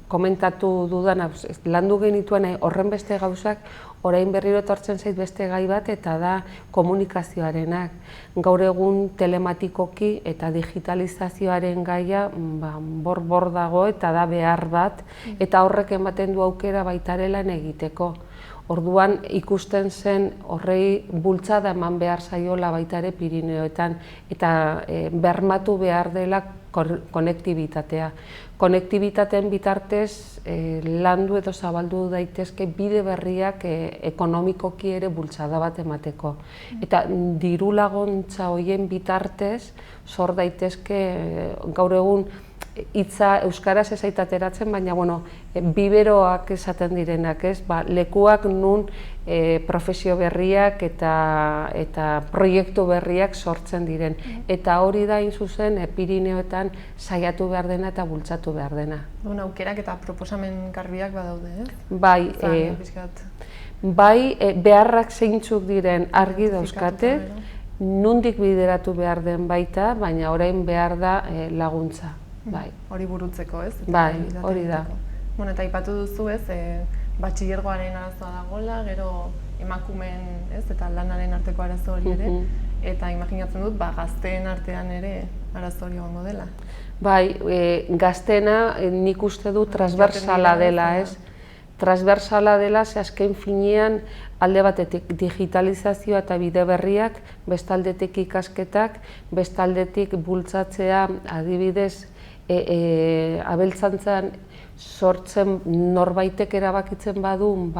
komentatu dudana, landu genituen horren beste gauzak, orain berriro etortzen zait beste gai bat, eta da komunikazioarenak. Gaur egun telematikoki eta digitalizazioaren gaia bor dago eta da behar bat, eta horrek ematen du aukera baitarelan egiteko. Orduan ikusten zen horrei bultzada eman behar zaiola baita ere Pirineoetan eta bermatu behar dela konektibitatea. Konektibitateen bitartez landu edo zabaldu daitezke bide berriak ekonomikoki ere bultzada bat emateko. Eta diru laguntza horien bitartez sor daitezke gaur egun hitza euskaraz ez zait ateratzen, baina biberoak esaten direnak, lekuak nun profesio berriak eta proiektu berriak sortzen diren. Eta hori da hain zuzen Pirineoetan saiatu behar dena eta bultzatu behar dena. Aukerak eta proposamen garbiak badaude, ez? Bai, beharrak zeintzuk diren argi dauzkate, nundik bideratu behar den baita, baina orain behar da laguntza. Bai. Hori burutzeko, ez? Bai, hori da. Bueno, eta aipatu duzu, ez, batxilergoaren arazoa dagoela, gero emakumeen, ez, eta lanaren arteko arazo hori ere, eta imaginatzen dut, gazteen artean ere arazo hori egongo dela. Bai, gazteena nik uste du transversala dela, ez? Transversala dela, ze azken finean alde batetik digitalizazioa eta bide berriak, bestaldetik ikasketak, bestaldetik bultzatzea adibidez abeltzantzan sortzen norbaitek erabakitzen badu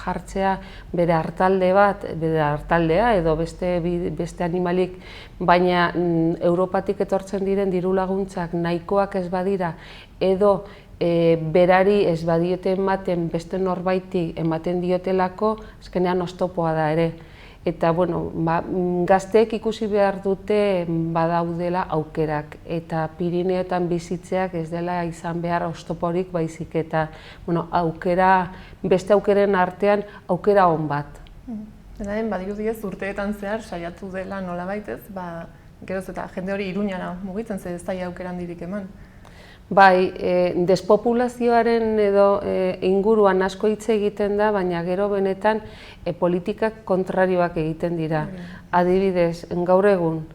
jartzea bere hartaldea edo beste animalik, baina Europatik etortzen diren diru laguntzak nahikoak ez badira edo berari ez badiete ematen beste norbaiti ematen diotelako, azkenean oztopoa da ere. Eta, bueno, gazteek ikusi behar dute badaudela aukerak eta Pirineoetan bizitzeak ez dela izan behar oztoporik baizik eta beste aukeren artean aukera on bat. Dena den, badirudi ez urteetan zehar saiatu dela nolabait ez, geroz eta jende hori Iruñara mugitzen ze ez zaila aukeran dirik eman. Bai, despopulazioaren edo inguruan asko hitz egiten da, baina gero benetan politikak kontrarioak egiten dira. Adibidez, gaur egun,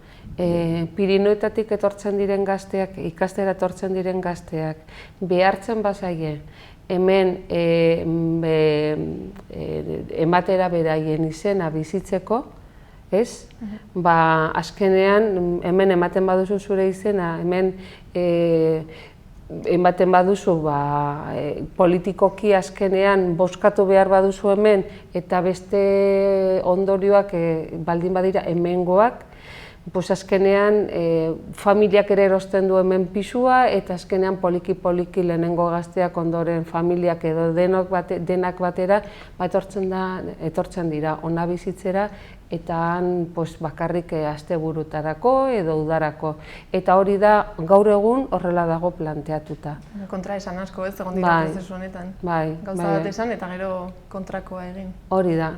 Pirineoetatik etortzen diren gazteak, ikastera etortzen diren gazteak, behartzen bazaie, hemen ematera beraien izena bizitzeko, ez? Azkenean, hemen ematen baduzu zure izena, hemen ematen baduzu politikoki azkenean bozkatu behar baduzu hemen eta beste ondorioak baldin badira hemengoak, azkenean familiak ere erosten du hemen pisua eta azkenean poliki-poliki lehenengo gazteak ondoren familiak edo denak batera etortzen dira ona bizitzera eta han bakarrik asteburutarako edo udarako. Eta hori da gaur egun horrela dago planteatuta. Kontra esan asko ez, egon dira prozesu honetan. Gauza bat esan eta gero kontrakoa egin. Hori da.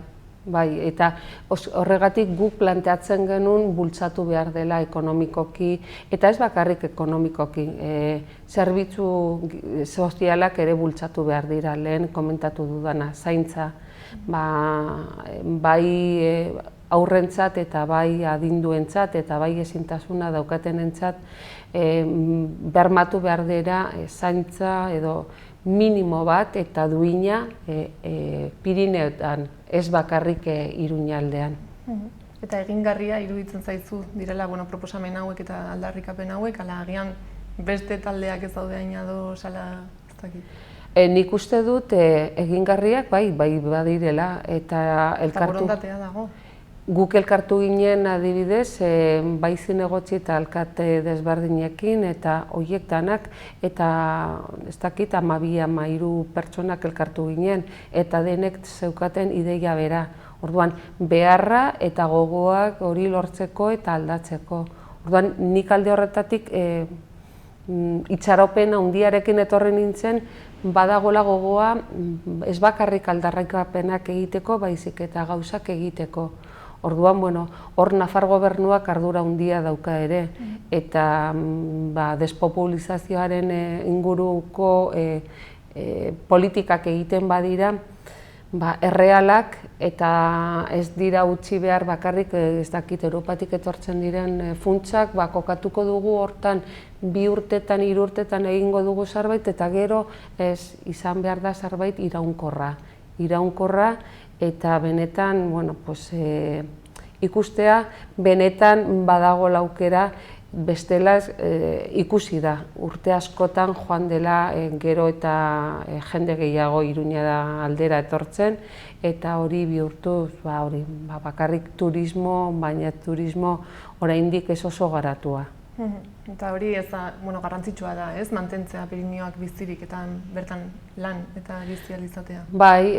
Bai, eta horregatik guk planteatzen genuen bultzatu behar dela ekonomikoki, eta ez bakarrik ekonomikoki, zerbitzu sozialak ere bultzatu behar dira, lehen komentatu dudana, zaintza, bai aurrentzat eta bai adinduentzat eta bai ezintasuna daukatenentzat bermatu behar dira zaintza edo minimo bat eta duina Pirineoetan, ez bakarrik Iruñaldean. Eta egingarria iruditzen zaizu direla proposamen hauek eta aldarrikapen hauek, ala agian beste taldeak ez daude hain ados, ala ez dakit? Nik uste dut egingarriak bai badirela eta elkartu... Eta borondatea dago? Guk elkartu ginen adibidez, bai zinegotzi eta alkate desberdinekin eta horiek danak eta ez dakit 12-13 pertsonak elkartu ginen eta denek zeukaten ideia bera. Orduan, beharra eta gogoak hori lortzeko eta aldatzeko. Orduan, nik alde horretatik itxaropen handiarekin etorri nintzen, badagoela gogoa ez bakarrik aldarrikapenak egiteko, baizik eta gauzak egiteko. Orduan, hor Nafar gobernuak ardura handia dauka ere, eta despopulizazioaren inguruko politikak egiten badira, errealak eta ez dira utzi behar bakarrik, ez dakit, Europatik etortzen diren funtsak, kokatuko dugu hortan 2 urtetan, 3 urtetan egingo dugu zerbait, eta gero ez izan behar da zerbait iraunkorra, eta benetan, ikustea, benetan badago aukera, bestela ikusi da, urte askotan joan dela gero eta jende gehiago Iruña aldera etortzen, eta hori bihurtuz, bakarrik turismo, baina turismo oraindik ez oso garatua. Eta hori ez da, garrantzitsua da, ez? Mantentzea Pirineoak bizirik eta bertan lan eta bizi ahal izatea. Bai,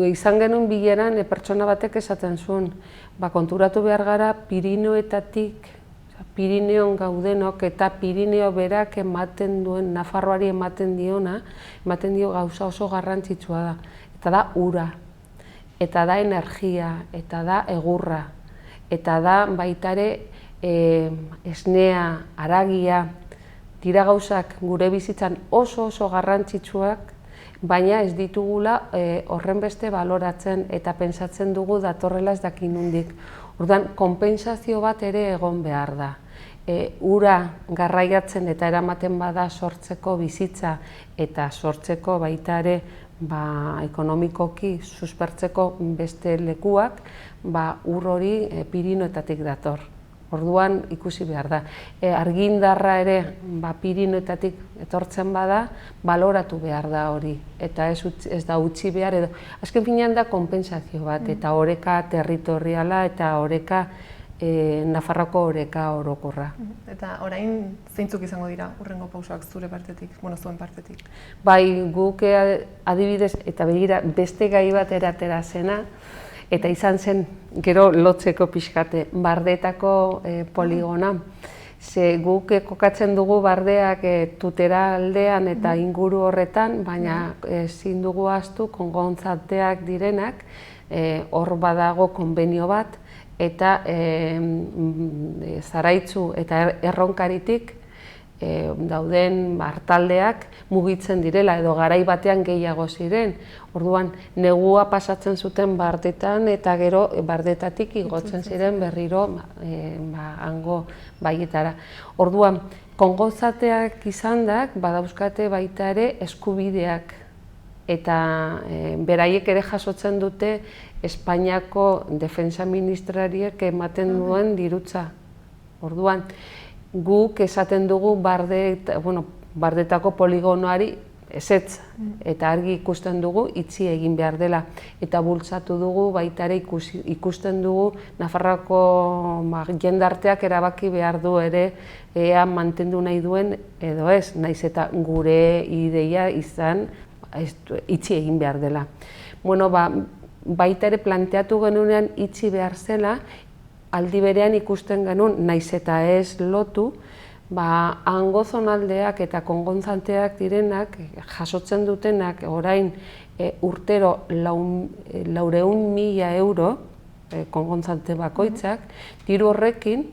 izan genuen bileran pertsona batek esaten zuen, konturatu behar gara Pirineoetatik, Pirineon gaudenok eta Pirineo berak ematen duen, Nafarroari ematen dio gauza oso garrantzitsua da. Eta da ura, eta da energia, eta da egurra. eta da baitare esnea, haragia, dira gauzak gure bizitzan oso garrantzitsuak, baina ez ditugula horren beste baloratzen eta pentsatzen dugu datorrela ez dakin nondik. Orduan, konpentsazio bat ere egon behar da. Ura garraiatzen eta eramaten bada sortzeko bizitza eta sortzeko baita ere ekonomikoki suspertzeko beste lekuak, ur hori Pirinioetatik dator. Orduan ikusi behar da. Argindarra ere Pirinioetatik etortzen bada, baloratu behar da hori. Eta ez da utzi behar, azken finean da konpentsazio bat, eta oreka territoriala eta oreka Nafarroako oreka orokorra. Eta orain zeintzuk izango dira hurrengo pausoak zure partetik, zuen partetik? Bai, guk adibidez, eta begira beste gai bat eratera zena, eta izan zen gero lotzeko pixkate, Bardetako poligona. Ze guk kokatzen dugu Bardeak Tutera aldean eta inguru horretan, baina ezin dugu ahaztu kongontzalteak direnak, hor badago konbenio bat, eta Zaraitzu eta Erronkaritik dauden hartaldeak mugitzen direla edo garai batean gehiago ziren. Orduan, negua pasatzen zuten Bardetan eta gero Bardetatik igotzen ziren berriro hango baietara. Orduan, kongontzalteak izandak badauzkate baita ere eskubideak eta beraiek ere jasotzen dute Espainiako defensa ministrariek ematen duen dirutza. Orduan, guk esaten dugu Bardetako poligonoari ezetz, eta argi ikusten dugu itxi egin behar dela. Eta bultzatu dugu baita ere ikusten dugu Nafarroako jendarteak erabaki behar du ere ea mantendu nahi duen edo ez, nahiz eta gure ideia izan itxi egin behar dela. Baita ere planteatu genuenean itxi behar zela, aldi berean ikusten genuen, nahiz eta ez lotu, hango zonaldeak eta kongontzalteak direnak, jasotzen dutenak orain urtero 400.000 euro, kongontzalte bakoitzak, diru horrekin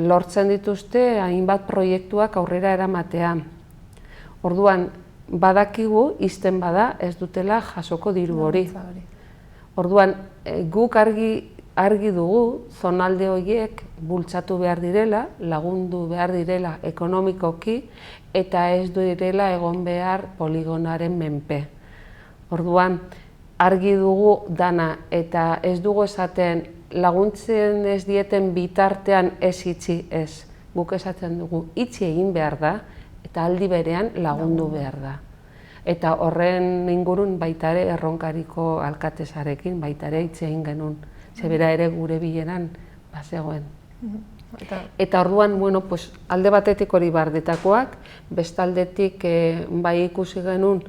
lortzen dituzte hainbat proiektuak aurrera eramatea. Orduan, badakigu, izten bada, ez dutela jasoko diru hori. Orduan, guk argi dugu, zonalde horiek bultzatu behar direla, lagundu behar direla ekonomikoki, eta ez direla egon behar poligonaren menpe. Orduan, argi dugu dana, eta ez dugu esaten laguntzen ez dieten bitartean ez itxi ez. Guk esaten dugu itxi egin behar da, eta aldi berean lagundu behar da. Eta horren ingurun baita ere Erronkariko alkatesarekin baita ere hitz egin genuen. Zebera ere gure bileran bazegoen. Eta orduan, alde batetik hori Bardetakoak, bestaldetik bai ikusi genuen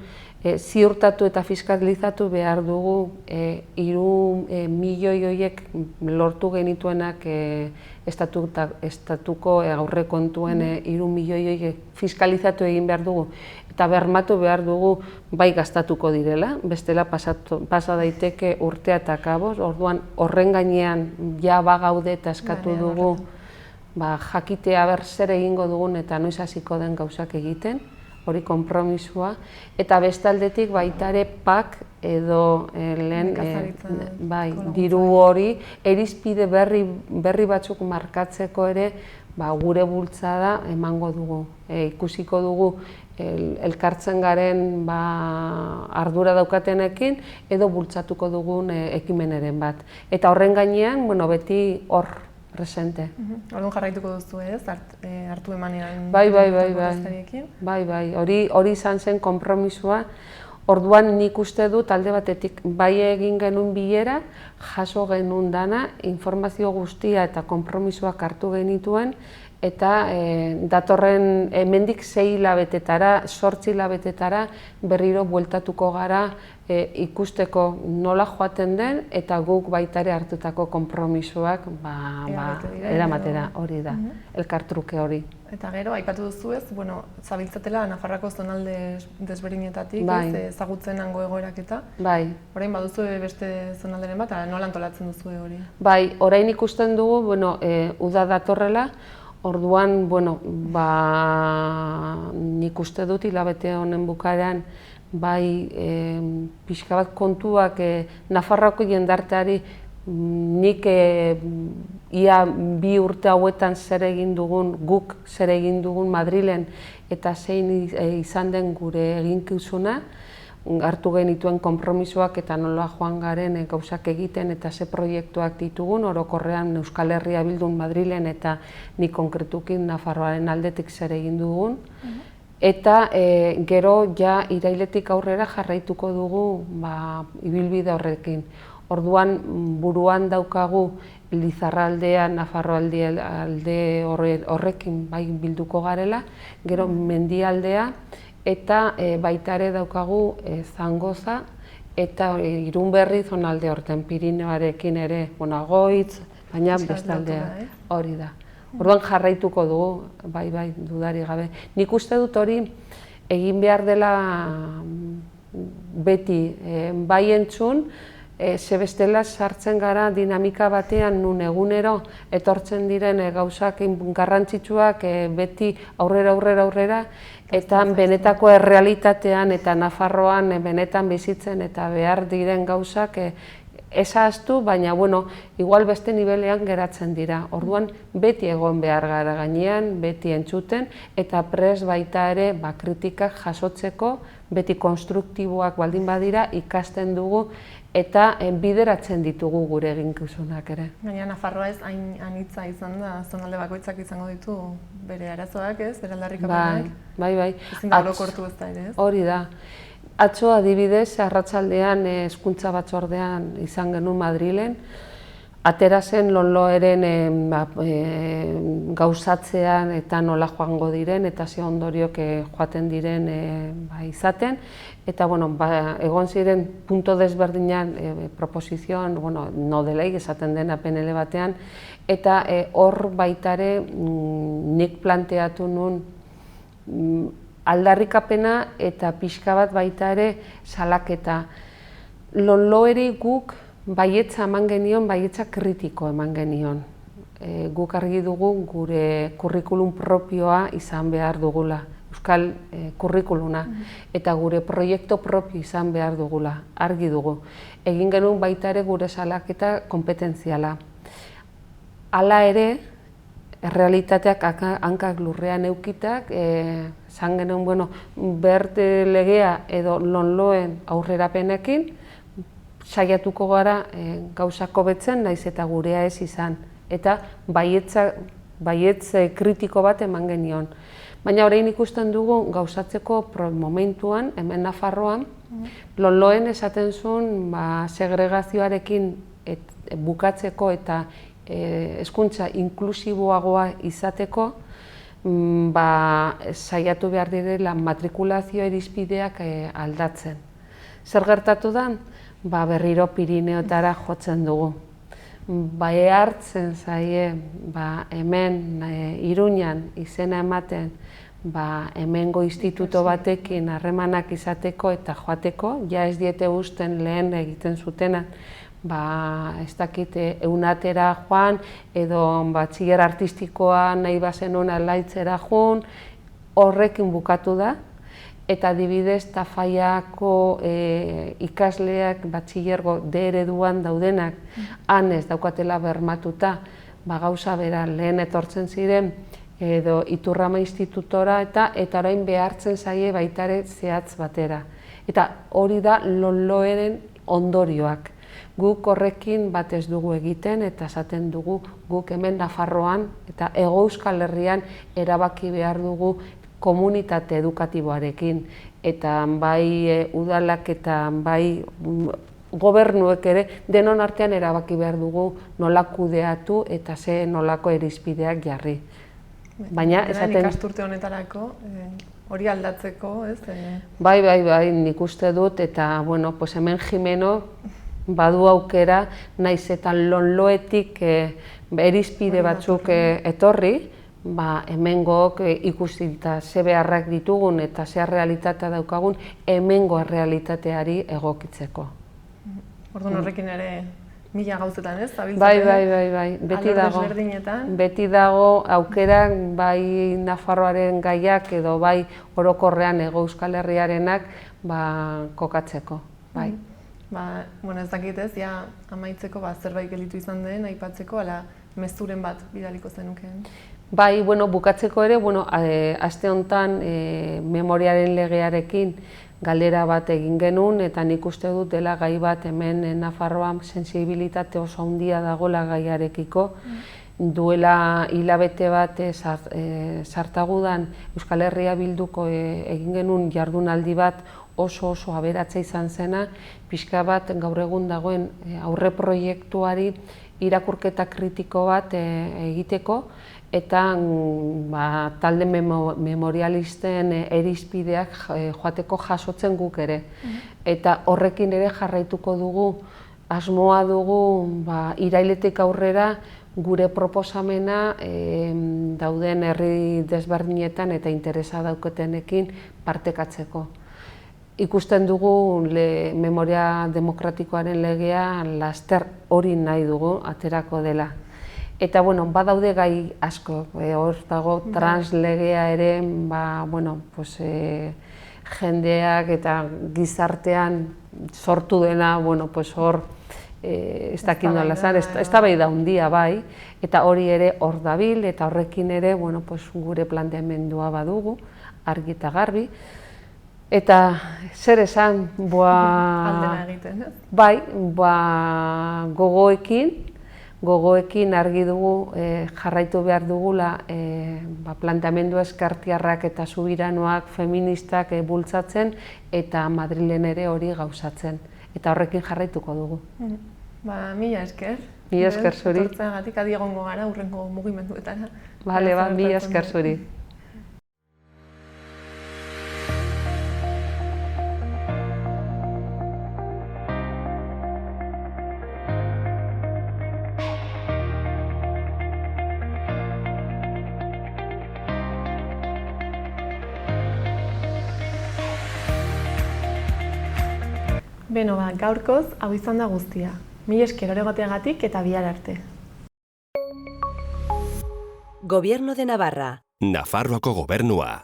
ziurtatu eta fiskalizatu behar dugu 3 milioi horiek lortu genituenak estatuko aurrekontuen 3 milioi horiek fiskalizatu egin behar dugu eta bermatu behar dugu bai gastatuko direla, bestela pasa daiteke urtea eta kaboz, orduan horren gainean ja bagaude eta eskatu dugu jakitea zer egingo dugun eta noiz hasiko den gauzak egiten, hori konpromisua, eta bestaldetik baita ere PAK edo diru hori irizpide berri batzuk markatzeko ere gure bultzada emango dugu. Ikusiko dugu elkartzen garen ardura daukatenekin edo bultzatuko dugun ekimeneren bat. Eta horren gainean, beti hor presente. Orduan jarraituko duzu ez, hartu emanean ordezkariekin? Bai, hori izan zen konpromisua. Orduan nik uste dut alde batetik bai egin genuen bilera, jaso genuen dana, informazio guztia eta konpromisoak hartu genituen, eta datorren hemendik 6 hilabetetara, 8 hilabetetara berriro bueltatuko gara ikusteko nola joaten den eta guk baita ere hartutako konpromisoak eramatera hori da, elkartruke hori. Eta gero, aipatu duzu ez, bueno, zabiltzatela Nafarroako zonalde desberdinetatik, Bai. ez, ezagutzen hango egoerak eta. Bai. Orain baduzu beste zonalderen bat, nola antolatzen duzu hori? Bai, orain ikusten dugu, bueno, uda datorrela, orduan, bueno, nik uste dut hilabete honen bukaeran, bai, pixka bat kontuak Nafarroako jendarteari nik ia 2 urte hauetan zer egin dugun, guk zer egin dugun Madrilen eta zein izan den gure eginkizuna, hartu genituen konpromisoak eta nola joan garen gauzak egiten eta ze proiektuak ditugun, orokorrean Euskal Herria Bildun Madrilen eta nik konkretukin Nafarroaren aldetik zer egin dugun. Eta gero ja irailetik aurrera jarraituko dugu ibilbide horrekin. Orduan buruan daukagu Lizarraldea, Nafarroalde horrekin bai bilduko garela, gero mendialdea eta baita ere daukagu Zangoza eta Irunberri zonalde horten Pirineoarekin ere, Goitz, baina bestaldea hori da. Orduan jarraituko dugu, bai, dudari gabe. Nik uste dut hori egin behar dela beti, bai entzun, ze bestela sartzen gara dinamika batean nun egunero etortzen diren gauzak garrantzitsuak beti aurrera eta benetako errealitatean eta Nafarroan benetan bizitzen eta behar diren gauzak ez ahaztu, baina igual beste nibelean geratzen dira. Orduan beti egon behar gara gainean, beti entzuten eta prest baita ere kritikak jasotzeko, beti konstruktiboak baldin badira ikasten dugu eta bideratzen ditugu gure eginkizunak ere. Gaina Nafarroa ez hain anitza izan da, zonalde bakoitzak izango ditu bere arazoak ez, bere aldarrikapenak. Bai. Ezin da orokortu ez da ere ez. Hori da. Atzo adibidez, arratsaldean hezkuntza batzordean izan genuen Madrilen, atera zen Lonloeren gauzatzean eta nola joango diren eta ze ondoriok joaten diren izaten. Eta egon ziren punto desberdinan proposizioan, no de ley esaten dena PNL batean, eta hor baitare nik planteatu nun aldarrikapena eta pixka bat baita ere salaketa. Lonloeri guk baietza eman genion, baietza kritiko eman genion. Guk argi dugu gure kurrikulum propioa izan behar dugula, euskal kurrikuluna, eta gure proiektu propio izan behar dugula, argi dugu. Egin genuen baita ere gure salaketa kompetentziala. Hala ere, errealitateak hankak lurrean eukitak, zan genuen, berte legea edo Lonloen aurrerapenekin, saiatuko gara gauzako betzen, naiz eta gurea ez izan. Eta baietze kritiko bat eman genion. Baina orain ikusten dugu gauzatzeko momentuan, hemen Nafarroan, Lonloen esaten zuen segregazioarekin bukatzeko eta hezkuntza inklusiboagoa izateko, saiatu behar direla matrikulazio irizpideak aldatzen. Zer gertatu da? Berriro Pirineotara jotzen dugu. Hartzen zaie, hemen Iruñan izena ematen, hemengo instituto batekin harremanak izateko eta joateko, ja ez diete uzten lehen egiten zutena, ez dakit eunatera joan, edo batxiller artistikoa nahi bazenun alaitzera joan, horrekin bukatu da. Eta adibidez, Tafallako ikasleak batxillergo D ereduan daudenak, han ez daukatela bermatuta, gauza bera lehen etortzen ziren, edo Iturrama institutora eta orain behartzen zaie baitare zehatz batera. Eta hori da Lonloeren ondorioak. Guk horrekin bat ez dugu egiten eta esaten dugu guk hemen Nafarroan eta Hego Euskal Herrian erabaki behar dugu komunitate edukatiboarekin eta bai udalak eta bai gobernuek ere denon artean erabaki behar dugu nola kudeatu eta ze nolako irizpideak jarri. Baina esaten ikasturte honetarako hori aldatzeko, ez? Bai, nik uste dut eta hemen Jimeno badu aukera naiz eta Lonloetik irizpide batzuk etorri, hemengook ikusita ze beharrak ditugun eta ze realitatea daukagun, hemengo realitateari egokitzeko. Orduan horrekin ere mila gauzetan, ez? Bai, beti dago. Beti dago aukerak, bai Nafarroaren gaiak edo bai orokorrean Hego Euskal Herriarenak kokatzeko, bai. Ez dakit ez, ja amaitzeko zerbait gelditu izan den, aipatzeko, ala mezuren bat bidaliko zenukeen. Bai, bukatzeko ere, aste honetan memoriaren legearekin galdera bat egin genuen, eta nik uste dut dela gai bat hemen Nafarroan sensibilitate oso handia dagoela gaiarekiko. Duela hilabete bat sartagudan Euskal Herria Bilduko egin genuen jardunaldi bat oso aberatsa izan zena, pixka bat gaur egun dagoen aurreproiektuari irakurketa kritiko bat egiteko, eta talde memorialisten irizpideak joateko jasotzen guk ere. Eta horrekin ere jarraituko dugu, asmoa dugu irailetik aurrera gure proposamena dauden herri desberdinetan eta interesa daukatenekin partekatzeko. Ikusten dugu memoria demokratikoaren legea laster hori nahi dugu aterako dela. Eta badaude gai asko, hor dago translegea ere, jendeak eta gizartean sortu dena, hor ez dakit nola zan, eztabaida handia bai, eta hori ere hor dabil, eta horrekin ere gure planteamendua badugu, argi eta garbi. Eta zer esan, aldena egiten, ez? Bai, gogoekin argi dugu jarraitu behar dugula planteamendu eskartiarrak eta subiranoak feministak bultzatzen eta Madrilen ere hori gauzatzen. Eta horrekin jarraituko dugu. Mila esker. Mila esker zuri. Etortzeagatik adi egongo gara hurrengo mugimenduetara. Bale, mila esker zuri. Beno, gaurkoz, hau izan da guztia. Mila esker oregoteagatik eta bihar arte. Gobierno de Navarra. Nafarroako gobernua.